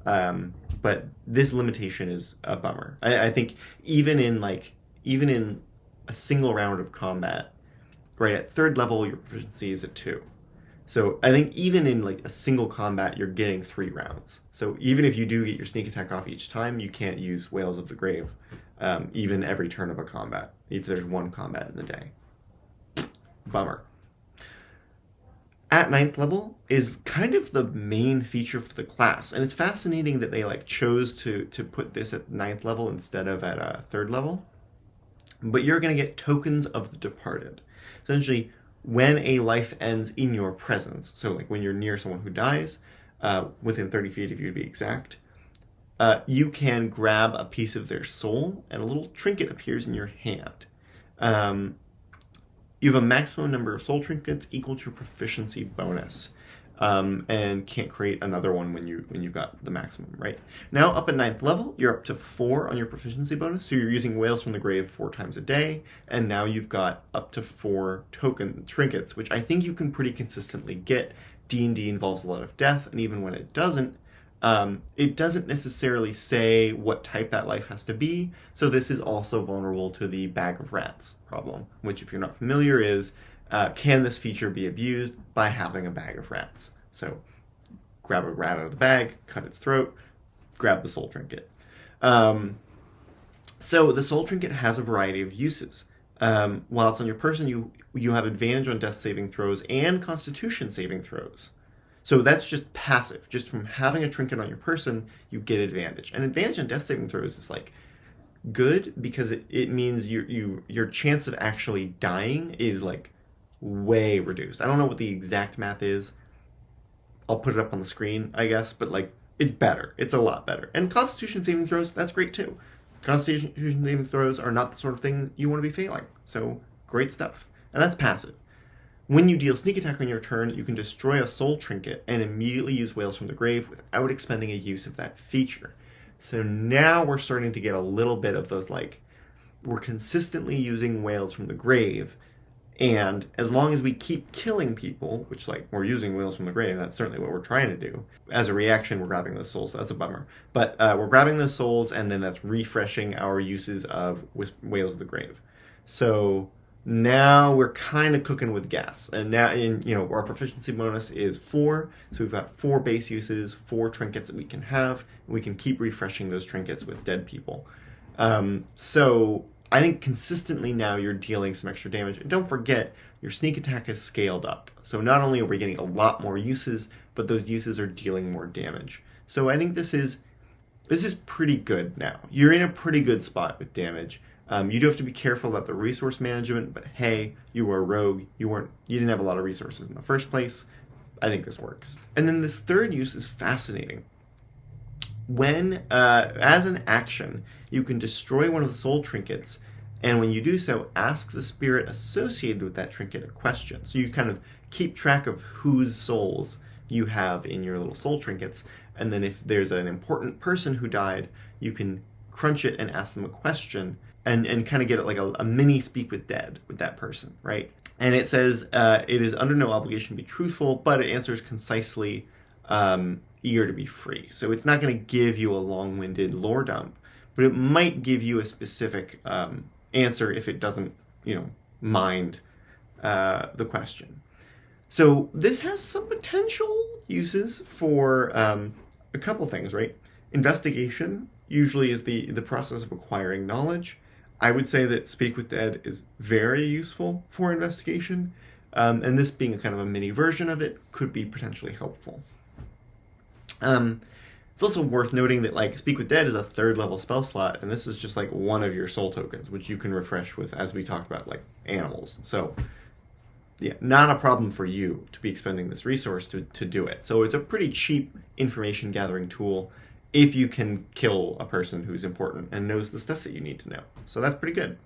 But this limitation is a bummer. I think even in a single round of combat, right at third level, your proficiency is at 2. So I think even in like a single combat, you're getting 3 rounds. So even if you do get your sneak attack off each time, you can't use Wails of the Grave, even every turn of a combat, if there's one combat in the day. Bummer. At 9th level is kind of the main feature for the class, and it's fascinating that they like chose to put this at 9th level instead of at 3rd level. But you're going to get Tokens of the Departed. Essentially, when a life ends in your presence, so like when you're near someone who dies, within 30 feet if you to be exact, you can grab a piece of their soul, and a little trinket appears in your hand. You have a maximum number of soul trinkets equal to your proficiency bonus, and can't create another one when you've got the maximum, right? Now, up at 9th level, you're up to 4 on your proficiency bonus, so you're using Wails from the Grave 4 times a day, and now you've got up to 4 token trinkets, which I think you can pretty consistently get. D&D involves a lot of death, and even when it doesn't necessarily say what type that life has to be, so this is also vulnerable to the bag of rats problem, which if you're not familiar is can this feature be abused by having a bag of rats? So grab a rat out of the bag, cut its throat, grab the soul trinket. So the soul trinket has a variety of uses. While it's on your person, you have advantage on death saving throws and constitution saving throws. So that's just passive. Just from having a trinket on your person, you get advantage. And advantage on death saving throws is like good because it means your chance of actually dying is like way reduced. I don't know what the exact math is. I'll put it up on the screen, I guess, but like it's better. It's a lot better. And constitution saving throws, that's great too. Constitution saving throws are not the sort of thing you want to be failing. So great stuff. And that's passive. When you deal sneak attack on your turn, you can destroy a soul trinket and immediately use Wails from the Grave without expending a use of that feature. So now we're starting to get a little bit of those, like, we're consistently using Wails from the Grave, and as long as we keep killing people, which, like, we're using Wails from the Grave, that's certainly what we're trying to do. As a reaction, we're grabbing those souls, so that's a bummer. But we're grabbing those souls, and then that's refreshing our uses of Wails of the Grave. So now we're kind of cooking with gas. And now, our proficiency bonus is 4, so we've got 4 base uses, 4 trinkets that we can have, and we can keep refreshing those trinkets with dead people. So I think consistently now you're dealing some extra damage. And don't forget, your sneak attack is scaled up. So not only are we getting a lot more uses, but those uses are dealing more damage. So I think this is pretty good now. You're in a pretty good spot with damage. You do have to be careful about the resource management, but hey, you were a rogue. You didn't have a lot of resources in the first place. I think this works. And then this third use is fascinating. When, as an action, you can destroy one of the soul trinkets, and when you do so, ask the spirit associated with that trinket a question. So you kind of keep track of whose souls you have in your little soul trinkets, and then if there's an important person who died, you can crunch it and ask them a question, and kind of get it like a mini speak with dead with that person, right? And it says it is under no obligation to be truthful, but it answers concisely, eager to be free. So it's not going to give you a long-winded lore dump, but it might give you a specific answer if it doesn't, mind the question. So this has some potential uses for a couple things, right? Investigation usually is the process of acquiring knowledge. I would say that Speak with Dead is very useful for investigation, and this being a kind of a mini version of it could be potentially helpful. It's also worth noting that, like, Speak with Dead is a 3rd level spell slot, and this is just like one of your soul tokens, which you can refresh with, as we talked about, like animals. So yeah, not a problem for you to be expending this resource to do it. So it's a pretty cheap information gathering tool if you can kill a person who's important and knows the stuff that you need to know. So that's pretty good.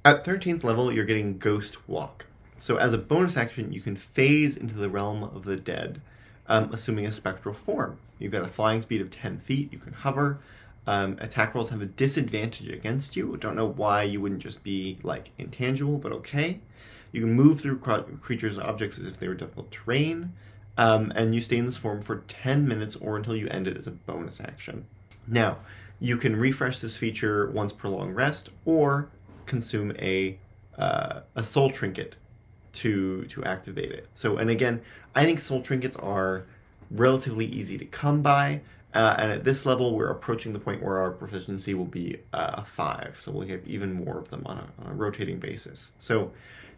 At 13th level, you're getting Ghost Walk. So as a bonus action, you can phase into the realm of the dead, assuming a spectral form. You've got a flying speed of 10 feet, you can hover. Attack rolls have a disadvantage against you. I don't know why you wouldn't just be, like, intangible, but okay. You can move through creatures and objects as if they were difficult terrain. And you stay in this form for 10 minutes or until you end it as a bonus action. Now, you can refresh this feature once per long rest, or consume a soul trinket to activate it. So, and again, I think soul trinkets are relatively easy to come by, and at this level, we're approaching the point where our proficiency will be a 5, so we'll get even more of them on a rotating basis. So,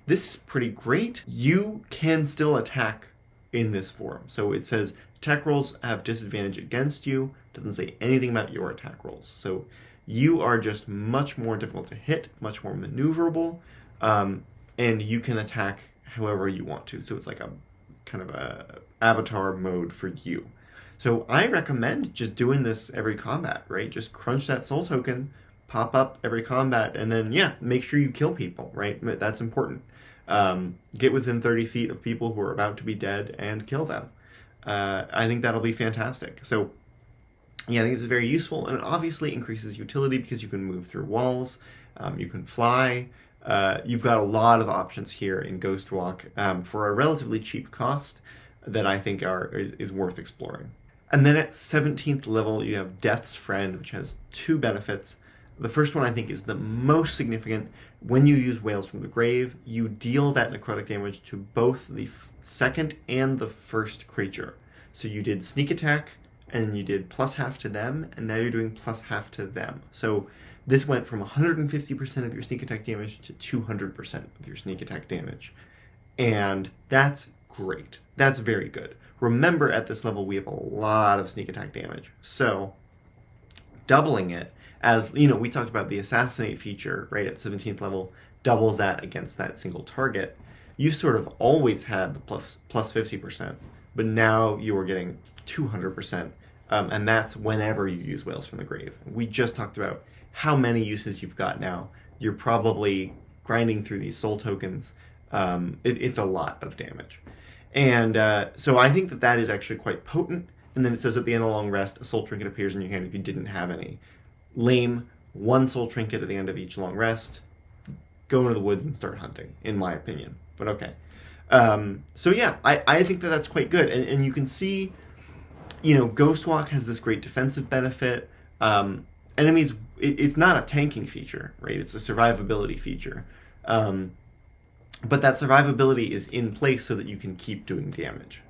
this is pretty great. You can still attack in this form. So it says attack rolls have disadvantage against you. Doesn't say anything about your attack rolls. So you are just much more difficult to hit, much more maneuverable, and you can attack however you want to. So it's like a kind of a avatar mode for you. So I recommend just doing this every combat, right? Just crunch that soul token, pop up every combat, and then, yeah, make sure you kill people, right? That's important. Get within 30 feet of people who are about to be dead and kill them. I think that'll be fantastic. So, yeah, I think this is very useful, and it obviously increases utility because you can move through walls, you can fly. You've got a lot of options here in Ghost Walk for a relatively cheap cost that I think is worth exploring. And then at 17th level, you have Death's Friend, which has 2 benefits. The first one I think is the most significant. When you use Wails from the Grave, you deal that necrotic damage to both the second and the first creature. So you did sneak attack, and you did +half to them, and now you're doing +half to them. So this went from 150% of your sneak attack damage to 200% of your sneak attack damage. And that's great. That's very good. Remember, at this level, we have a lot of sneak attack damage. So doubling it, as you know, we talked about the assassinate feature, right, at 17th level, doubles that against that single target. You sort of always had the plus 50%, but now you are getting 200%, and that's whenever you use Wails from the Grave. We just talked about how many uses you've got now. You're probably grinding through these soul tokens. It's a lot of damage. And so I think that that is actually quite potent. And then it says at the end of a long rest, a soul trinket appears in your hand if you didn't have any. Lame, one soul trinket at the end of each long rest. Go into the woods and start hunting, in my opinion. But okay. So yeah, I think that that's quite good. And you can see, you know, Ghostwalk has this great defensive benefit. Enemies, it's not a tanking feature, right? It's a survivability feature. But that survivability is in place so that you can keep doing damage.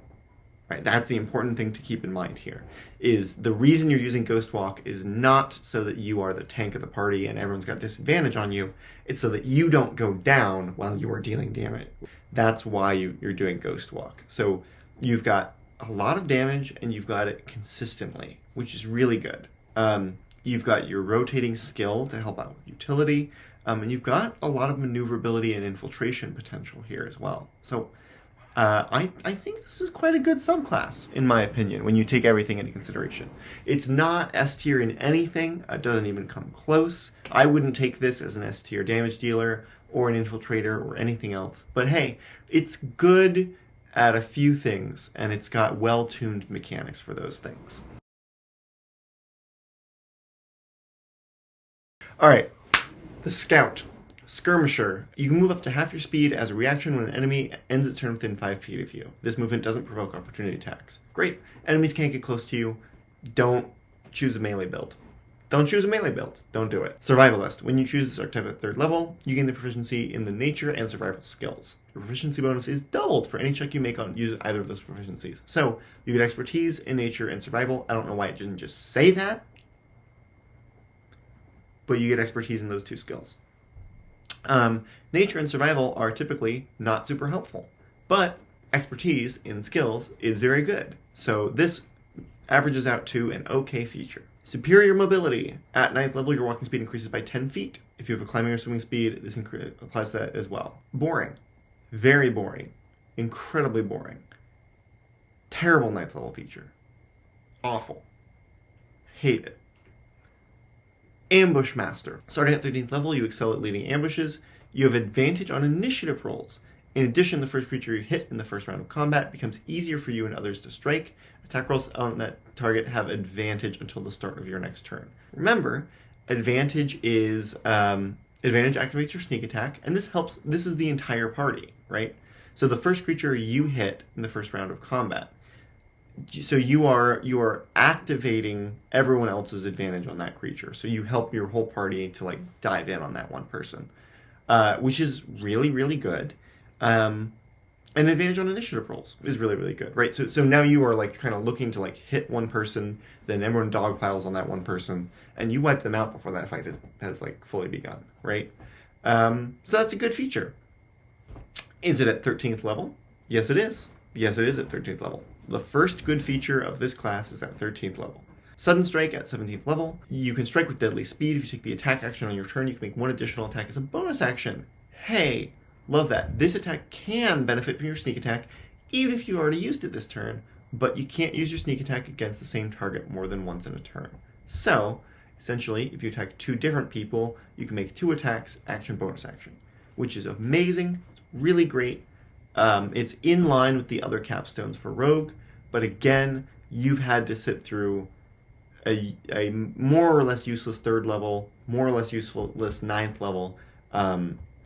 Right? That's the important thing to keep in mind here, is the reason you're using Ghostwalk is not so that you are the tank of the party and everyone's got disadvantage on you. It's so that you don't go down while you are dealing damage. That's why you're doing Ghostwalk. So you've got a lot of damage and you've got it consistently, which is really good. You've got your rotating skill to help out with utility, and you've got a lot of maneuverability and infiltration potential here as well. So I think this is quite a good subclass, in my opinion, when you take everything into consideration. It's not S tier in anything. It doesn't even come close. I wouldn't take this as an S tier damage dealer or an infiltrator or anything else. But hey, it's good at a few things, and it's got well-tuned mechanics for those things. All right, the Scout. Skirmisher. You can move up to half your speed as a reaction when an enemy ends its turn within 5 feet of you. This movement doesn't provoke opportunity attacks. Great. Enemies can't get close to you. Don't choose a melee build. Don't choose a melee build. Don't do it. Survivalist. When you choose this archetype at 3rd level, you gain the proficiency in the nature and survival skills. Your proficiency bonus is doubled for any check you make on use either of those proficiencies. So, you get expertise in nature and survival. I don't know why it didn't just say that, but you get expertise in those two skills. Nature and survival are typically not super helpful, but expertise in skills is very good. So this averages out to an okay feature. Superior mobility. At 9th level, your walking speed increases by 10 feet. If you have a climbing or swimming speed, this applies to that as well. Boring. Very boring. Incredibly boring. Terrible 9th level feature. Awful. Hate it. Ambush Master. Starting at 13th level, you excel at leading ambushes. You have advantage on initiative rolls. In addition, the first creature you hit in the first round of combat becomes easier for you and others to strike. Attack rolls on that target have advantage until the start of your next turn. Remember, advantage is advantage activates your sneak attack, and this helps. This is the entire party, right? So the first creature you hit in the first round of combat. So you are activating everyone else's advantage on that creature. So you help your whole party to like dive in on that one person, which is really, really good. And advantage on initiative rolls is really, really good, right? So now you are like kind of looking to like hit one person, then everyone dogpiles on that one person, and you wipe them out before that fight has like fully begun, right? So that's a good feature. Is it at 13th level? Yes, it is. Yes, it is at 13th level. The first good feature of this class is at 13th level. Sudden Strike at 17th level. You can strike with deadly speed. If you take the attack action on your turn, you can make one additional attack as a bonus action. Hey, love that. This attack can benefit from your sneak attack, even if you already used it this turn, but you can't use your sneak attack against the same target more than once in a turn. So, essentially, if you attack 2 different people, you can make 2 attacks, action, bonus action, which is amazing. It's really great. It's in line with the other capstones for Rogue, but again, you've had to sit through a more or less useless 3rd level, more or less useless 9th level,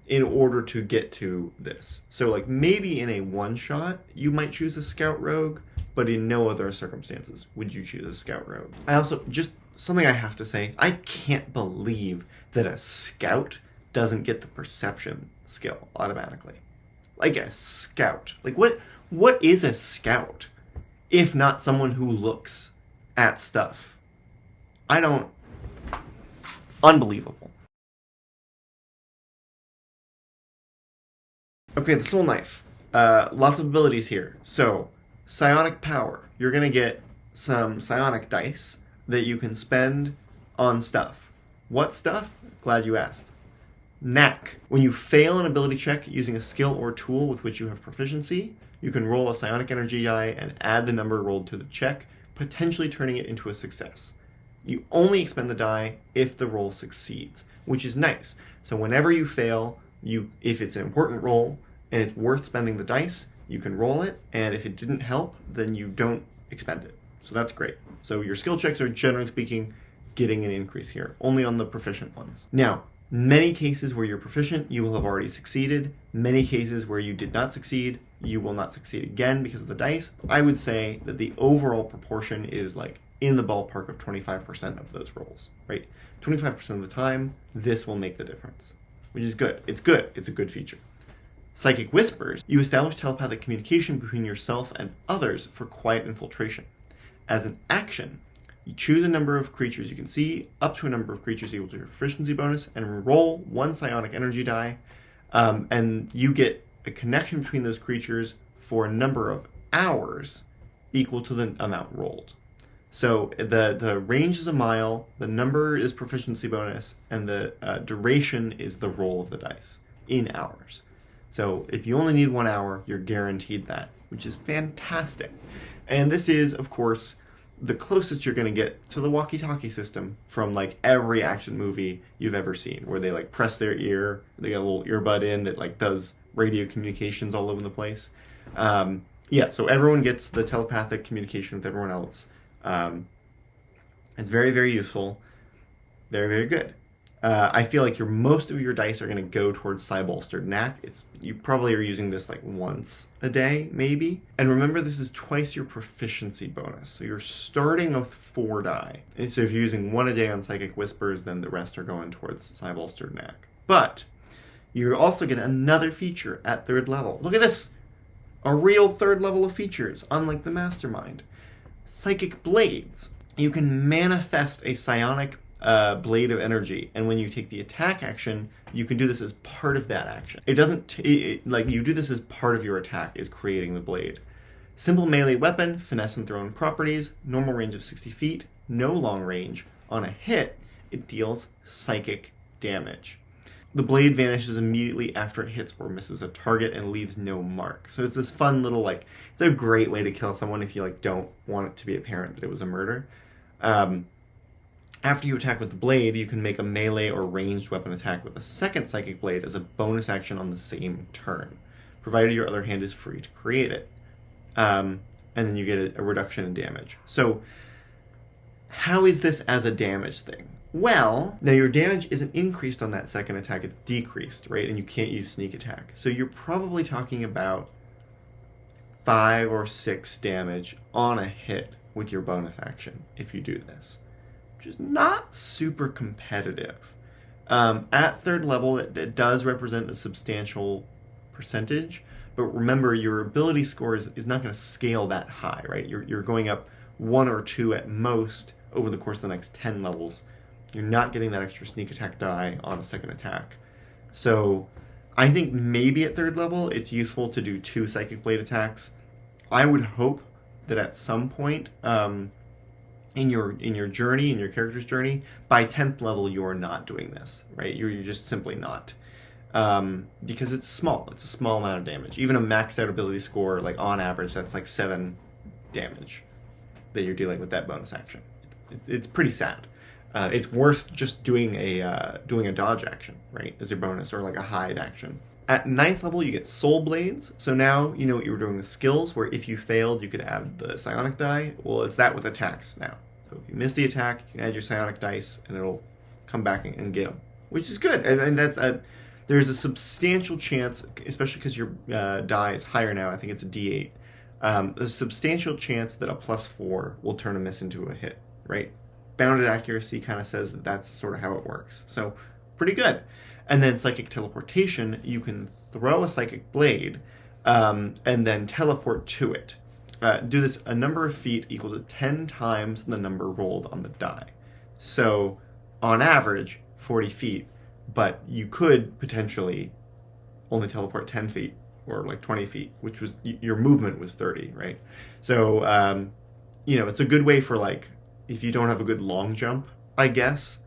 in order to get to this. So like maybe in a one-shot, you might choose a Scout Rogue, but in no other circumstances would you choose a Scout Rogue. I also, just something I have to say, I can't believe that a scout doesn't get the perception skill automatically. Like a scout. Like what is a scout if not someone who looks at stuff? I don't... Unbelievable. Okay, the Soulknife. Lots of abilities here. So, psionic power. You're going to get some psionic dice that you can spend on stuff. What stuff? Glad you asked. Knack. When you fail an ability check using a skill or tool with which you have proficiency, you can roll a psionic energy die and add the number rolled to the check, potentially turning it into a success. You only expend the die if the roll succeeds, which is nice. So whenever you fail, if it's an important roll and it's worth spending the dice, you can roll it, and if it didn't help, then you don't expend it. So that's great. So your skill checks are, generally speaking, getting an increase here, only on the proficient ones. Now, many cases where you're proficient, you will have already succeeded. Many cases where you did not succeed, you will not succeed again because of the dice. I would say that the overall proportion is like in the ballpark of 25% of those rolls, right? 25% of the time, this will make the difference, which is good. It's good. It's a good feature. Psychic Whispers. You establish telepathic communication between yourself and others for quiet infiltration. As an action, you choose a number of creatures you can see, up to a number of creatures equal to your proficiency bonus, and roll one psionic energy die, and you get a connection between those creatures for a number of hours equal to the amount rolled. So the range is a mile, the number is proficiency bonus, and the duration is the roll of the dice in hours. So if you only need 1 hour, you're guaranteed that, which is fantastic. And this is, of course, the closest you're going to get to the walkie-talkie system from like every action movie you've ever seen, where they like press their ear, they got a little earbud in that like does radio communications all over the place. Yeah, so everyone gets the telepathic communication with everyone else. It's very, very useful. Very, very good. I feel like most of your dice are going to go towards Cybolstered Knack. You probably are using this like once a day, maybe. And remember, this is twice your proficiency bonus. So you're starting with 4 die. And so if you're using 1 a day on Psychic Whispers, then the rest are going towards Cybolstered Knack. But you also get another feature at 3rd level. Look at this! A real 3rd level of features, unlike the Mastermind. Psychic Blades. You can manifest a psionic blade of energy, and when you take the attack action, you can do this as part of that action. It doesn't like you do this as part of your attack is creating the blade. Simple melee weapon, finesse and thrown properties, normal range of 60 feet, no long range. On a hit, it deals psychic damage. The blade vanishes immediately after it hits or misses a target and leaves no mark. So it's this fun little it's a great way to kill someone if you don't want it to be apparent that it was a murder. After you attack with the blade, you can make a melee or ranged weapon attack with a second psychic blade as a bonus action on the same turn, provided your other hand is free to create it. And then you get a reduction in damage. So how is this as a damage thing? Well, now your damage isn't increased on that second attack, it's decreased, right? And you can't use sneak attack. So you're probably talking about 5 or 6 damage on a hit with your bonus action if you do this, which is not super competitive. At 3rd level, it does represent a substantial percentage, but remember your ability score is not going to scale that high, right? You're going up 1 or 2 at most over the course of the next 10 levels. You're not getting that extra sneak attack die on a second attack. So I think maybe at 3rd level it's useful to do 2 Psychic Blade attacks. I would hope that at some point in your journey, in your character's journey, by 10th level you're not doing this, right? You're just simply not. Because it's small. It's a small amount of damage. Even a maxed out ability score, on average, that's 7 damage that you're dealing with that bonus action. It's pretty sad. It's worth just doing a dodge action, right, as your bonus, or a hide action. At 9th level, you get Soul Blades. So now you know what you were doing with skills, where if you failed, you could add the psionic die. Well, it's that with attacks now. So if you miss the attack, you can add your psionic dice, and it'll come back and get them, which is good. And there's a substantial chance, especially because your die is higher now. I think it's a D8. A substantial chance that a +4 will turn a miss into a hit, right? bounded accuracy kind of says that that's sort of how it works. So pretty good. And then psychic teleportation, you can throw a psychic blade and then teleport to it. Do this a number of feet equal to 10 times the number rolled on the die. So on average, 40 feet, but you could potentially only teleport 10 feet or like 20 feet, which was your movement was 30, right? So, it's a good way for like, if you don't have a good long jump, I guess,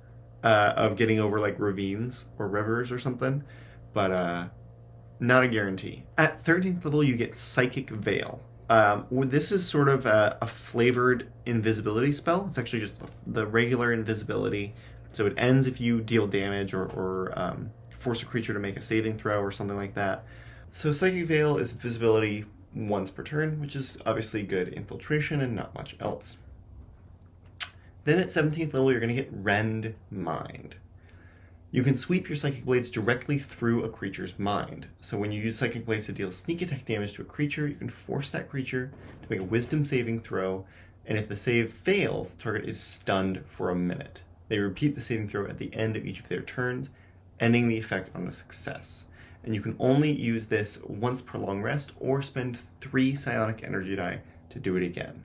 of getting over like ravines or rivers or something, but not a guarantee. At 13th level, you get Psychic Veil. This is sort of a flavored invisibility spell. It's actually just the regular invisibility. So it ends if you deal damage or force a creature to make a saving throw or something like that. So Psychic Veil is visibility once per turn, which is obviously good infiltration and not much else. Then at 17th level, you're going to get Rend Mind. You can sweep your Psychic Blades directly through a creature's mind. So when you use Psychic Blades to deal sneak attack damage to a creature, you can force that creature to make a Wisdom saving throw, and if the save fails, the target is stunned for a minute. They repeat the saving throw at the end of each of their turns, ending the effect on a success. And you can only use this once per long rest or spend 3 psionic energy die to do it again.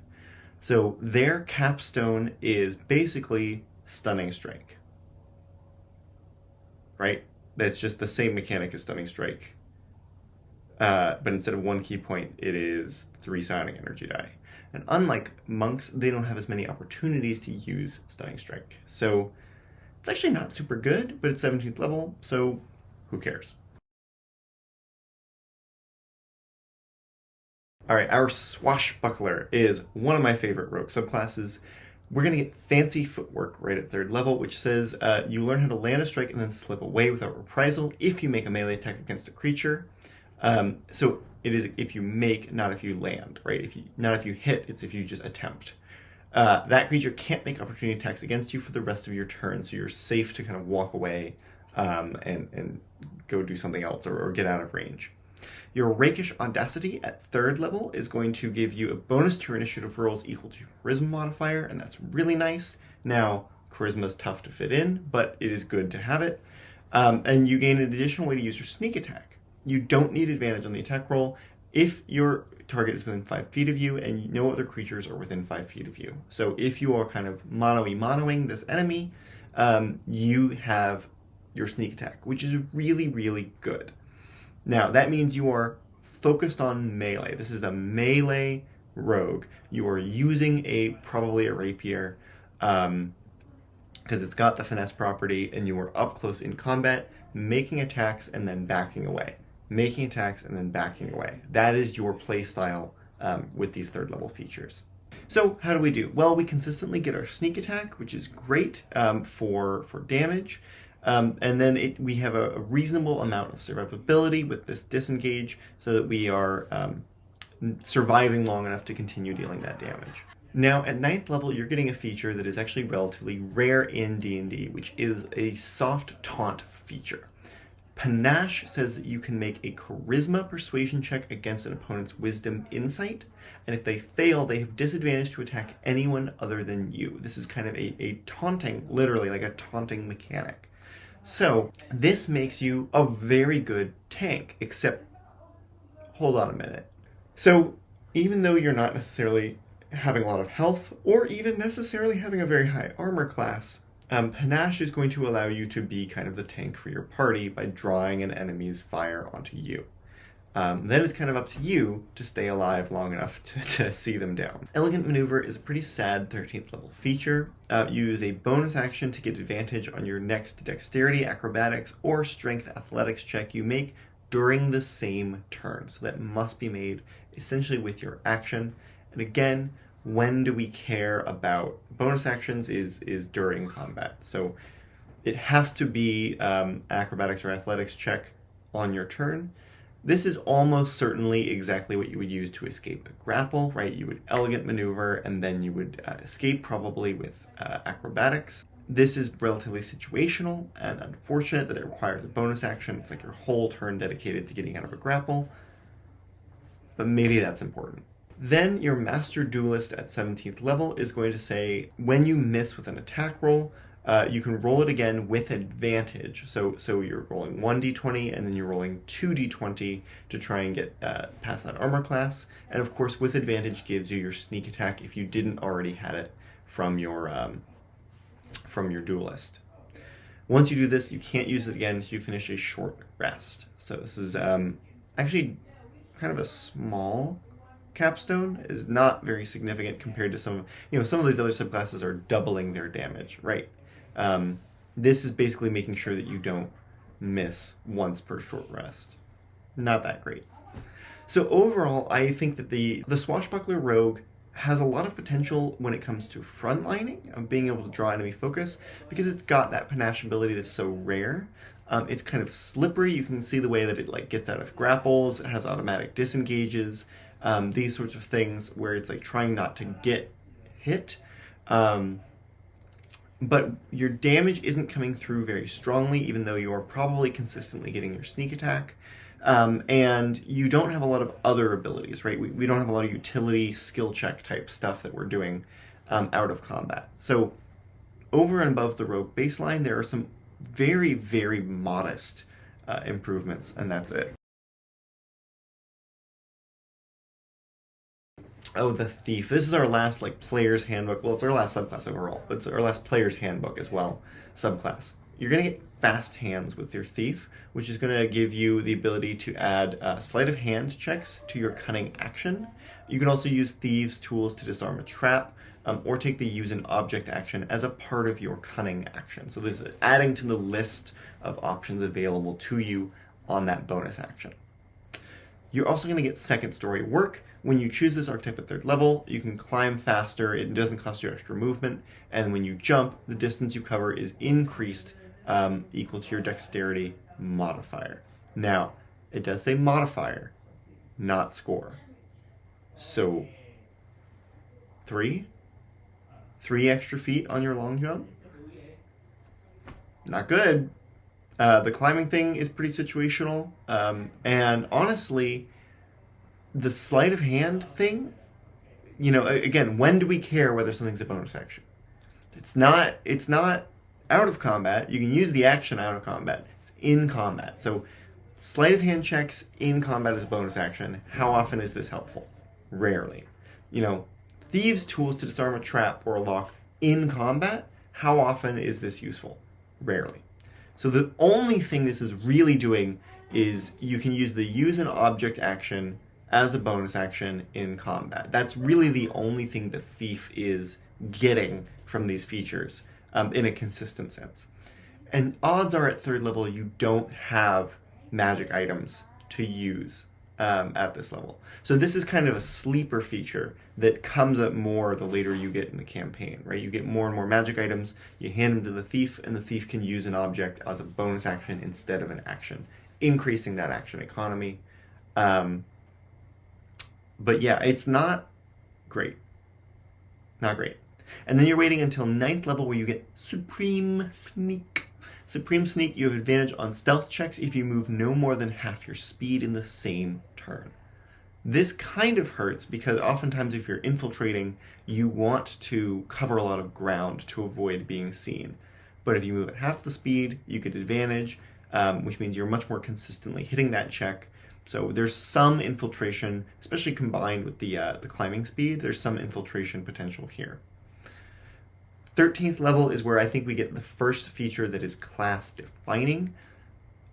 So their capstone is basically Stunning Strike. Right? That's just the same mechanic as Stunning Strike. But instead of 1 key point, it is 3 psionic energy die. And unlike monks, they don't have as many opportunities to use Stunning Strike. So it's actually not super good, but it's 17th level, so who cares? Alright, our Swashbuckler is one of my favorite rogue subclasses. We're going to get Fancy Footwork right at 3rd level, which says you learn how to land a strike and then slip away without reprisal if you make a melee attack against a creature. So it is if you make, not if you land, right? Not if you hit, it's if you just attempt. That creature can't make opportunity attacks against you for the rest of your turn, so you're safe to kind of walk away and go do something else or get out of range. Your Rakish Audacity at 3rd level is going to give you a bonus to your initiative rolls equal to your Charisma modifier, and that's really nice. Now, Charisma is tough to fit in, but it is good to have it. And you gain an additional way to use your Sneak Attack. You don't need advantage on the attack roll if your target is within 5 feet of you and no other creatures are within 5 feet of you. So if you are kind of monoing this enemy, you have your Sneak Attack, which is really, really good. Now, that means you are focused on melee. This is a melee rogue. You are using probably a rapier because it's got the finesse property, and you are up close in combat, making attacks and then backing away. Making attacks and then backing away. That is your play style with these 3rd level features. So how do we do? Well, we consistently get our Sneak Attack, which is great for damage. And then we have a reasonable amount of survivability with this disengage so that we are surviving long enough to continue dealing that damage. Now, at 9th level, you're getting a feature that is actually relatively rare in D&D, which is a soft taunt feature. Panache says that you can make a Charisma Persuasion check against an opponent's Wisdom Insight, and if they fail, they have disadvantage to attack anyone other than you. This is kind of a taunting, literally like a taunting mechanic. So this makes you a very good tank, except, hold on a minute. So even though you're not necessarily having a lot of health, or even necessarily having a very high armor class, Panache is going to allow you to be kind of the tank for your party by drawing an enemy's fire onto you. Then it's kind of up to you to stay alive long enough to see them down. Elegant Maneuver is a pretty sad 13th level feature. You use a bonus action to get advantage on your next Dexterity, Acrobatics, or Strength Athletics check you make during the same turn. So that must be made essentially with your action. And again, when do we care about bonus actions is during combat. So it has to be an Acrobatics or Athletics check on your turn. This is almost certainly exactly what you would use to escape a grapple, right? You would Elegant Maneuver, and then you would escape probably with Acrobatics. This is relatively situational and unfortunate that it requires a bonus action. It's like your whole turn dedicated to getting out of a grapple, but maybe that's important. Then your Master Duelist at 17th level is going to say, when you miss with an attack roll, you can roll it again with advantage. So you're rolling 1d20 and then you're rolling 2d20 to try and get past that armor class. And of course, with advantage gives you your sneak attack if you didn't already had it from your duelist. Once you do this, you can't use it again until you finish a short rest. So this is actually kind of a small capstone. Is not very significant compared to some of these other subclasses are doubling their damage, right? This is basically making sure that you don't miss once per short rest. Not that great. So overall, I think that the Swashbuckler Rogue has a lot of potential when it comes to frontlining, of being able to draw enemy focus, because it's got that panache ability that's so rare. It's kind of slippery. You can see the way that it gets out of grapples. It has automatic disengages, these sorts of things where it's trying not to get hit. But your damage isn't coming through very strongly, even though you are probably consistently getting your sneak attack. And you don't have a lot of other abilities, right? We don't have a lot of utility, skill check type stuff that we're doing out of combat. So over and above the rogue baseline, there are some very, very modest improvements, and that's it. Oh, the Thief. This is our last player's handbook. Well, it's our last subclass overall, but it's our last player's handbook as well, subclass. You're going to get fast hands with your Thief, which is going to give you the ability to add sleight of hand checks to your cunning action. You can also use Thieves' tools to disarm a trap, or take the use an object action as a part of your cunning action. So there's adding to the list of options available to you on that bonus action. You're also going to get second story work. When you choose this archetype at 3rd level, you can climb faster, it doesn't cost you extra movement, and when you jump, the distance you cover is increased equal to your dexterity modifier. Now, it does say modifier, not score. So, 3 extra feet on your long jump? Not good. The climbing thing is pretty situational, and honestly, the sleight of hand thing, again, when do we care whether something's a bonus action? It's not out of combat. You can use the action out of combat. It's in combat. So sleight of hand checks in combat is a bonus action. How often is this helpful? Rarely. Thieves' tools to disarm a trap or a lock in combat, how often is this useful? Rarely. So the only thing this is really doing is you can use the use an object action as a bonus action in combat. That's really the only thing the Thief is getting from these features in a consistent sense. And odds are at 3rd level you don't have magic items to use at this level. So this is kind of a sleeper feature that comes up more the later you get in the campaign, right? You get more and more magic items, you hand them to the Thief, and the Thief can use an object as a bonus action instead of an action, increasing that action economy. But yeah, it's not great. Not great. And then you're waiting until 9th level where you get Supreme Sneak. Supreme Sneak, you have advantage on stealth checks if you move no more than half your speed in the same turn. This kind of hurts because oftentimes if you're infiltrating, you want to cover a lot of ground to avoid being seen. But if you move at half the speed, you get advantage, which means you're much more consistently hitting that check. So there's some infiltration, especially combined with the climbing speed, there's some infiltration potential here. 13th level is where I think we get the first feature that is class defining.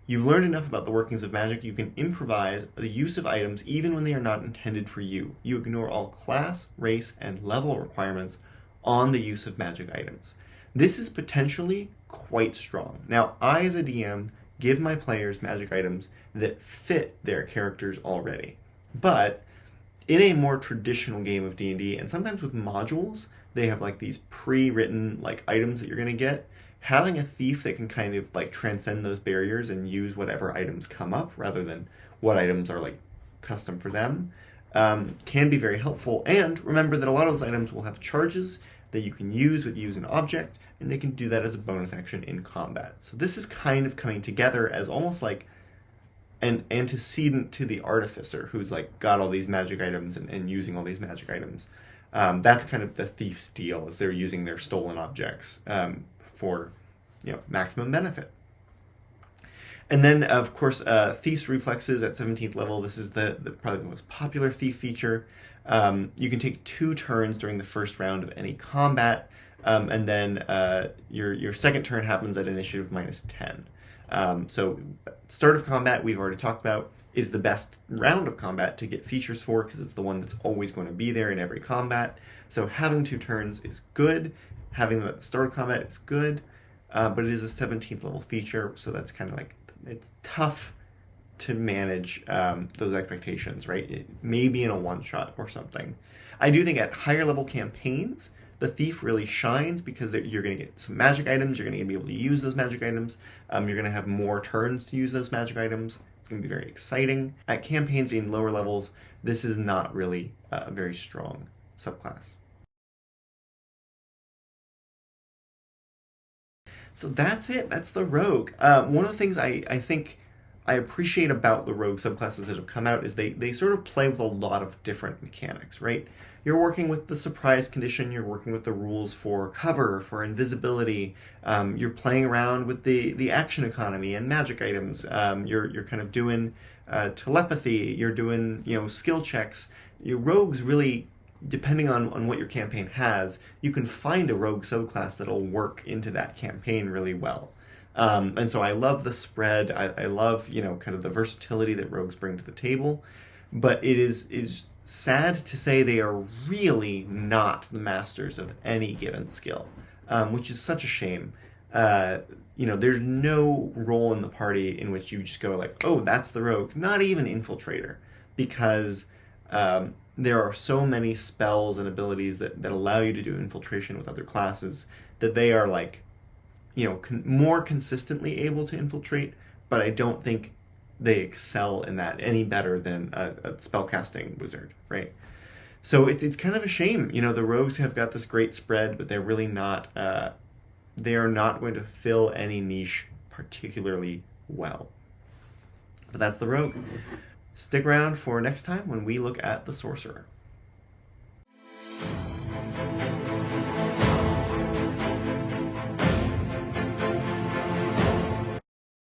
You've learned enough about the workings of magic, you can improvise the use of items even when they are not intended for you. You ignore all class, race, and level requirements on the use of magic items. This is potentially quite strong. Now, I as a DM give my players magic items that fit their characters already. But in a more traditional game of D&D, and sometimes with modules, they have these pre-written items that you're going to get. Having a Thief that can kind of transcend those barriers and use whatever items come up rather than what items are custom for them can be very helpful. And remember that a lot of those items will have charges that you can use with use an object, and they can do that as a bonus action in combat. So this is kind of coming together as almost and antecedent to the artificer, who's like got all these magic items and using all these magic items. That's kind of the thief's deal, is they're using their stolen objects for maximum benefit. And then, of course, Thief's Reflexes at 17th level. This is probably the most popular Thief feature. You can take 2 turns during the first round of any combat, and then your second turn happens at initiative -10. So start of combat, we've already talked about, is the best round of combat to get features for, because it's the one that's always going to be there in every combat. So having 2 turns is good. Having them at the start of combat is good, but it is a 17th level feature, so that's kind of like, it's tough to manage those expectations, right? Maybe in a one-shot or something. I do think at higher level campaigns, the Thief really shines because you're going to get some magic items, you're going to be able to use those magic items, you're going to have more turns to use those magic items. It's going to be very exciting. At campaigns in lower levels, this is not really a very strong subclass. So that's it. That's the Rogue. One of the things I think I appreciate about the Rogue subclasses that have come out is they sort of play with a lot of different mechanics, right? You're working with the surprise condition, you're working with the rules for cover, for invisibility, you're playing around with the action economy and magic items, you're kind of doing telepathy, you're doing skill checks. Your rogues really, depending on what your campaign has, you can find a rogue subclass that'll work into that campaign really well. And so I love the spread. I love kind of the versatility that rogues bring to the table, but it is sad to say they are really not the masters of any given skill, which is such a shame. There's no role in the party in which you just go like, oh, that's the rogue. Not even Infiltrator, because there are so many spells and abilities that allow you to do infiltration with other classes that they are like, more consistently able to infiltrate, but I don't think they excel in that any better than a spellcasting wizard, right? So it's kind of a shame. The rogues have got this great spread, but they're really not, they are not going to fill any niche particularly well. But that's the rogue. Stick around for next time when we look at the sorcerer.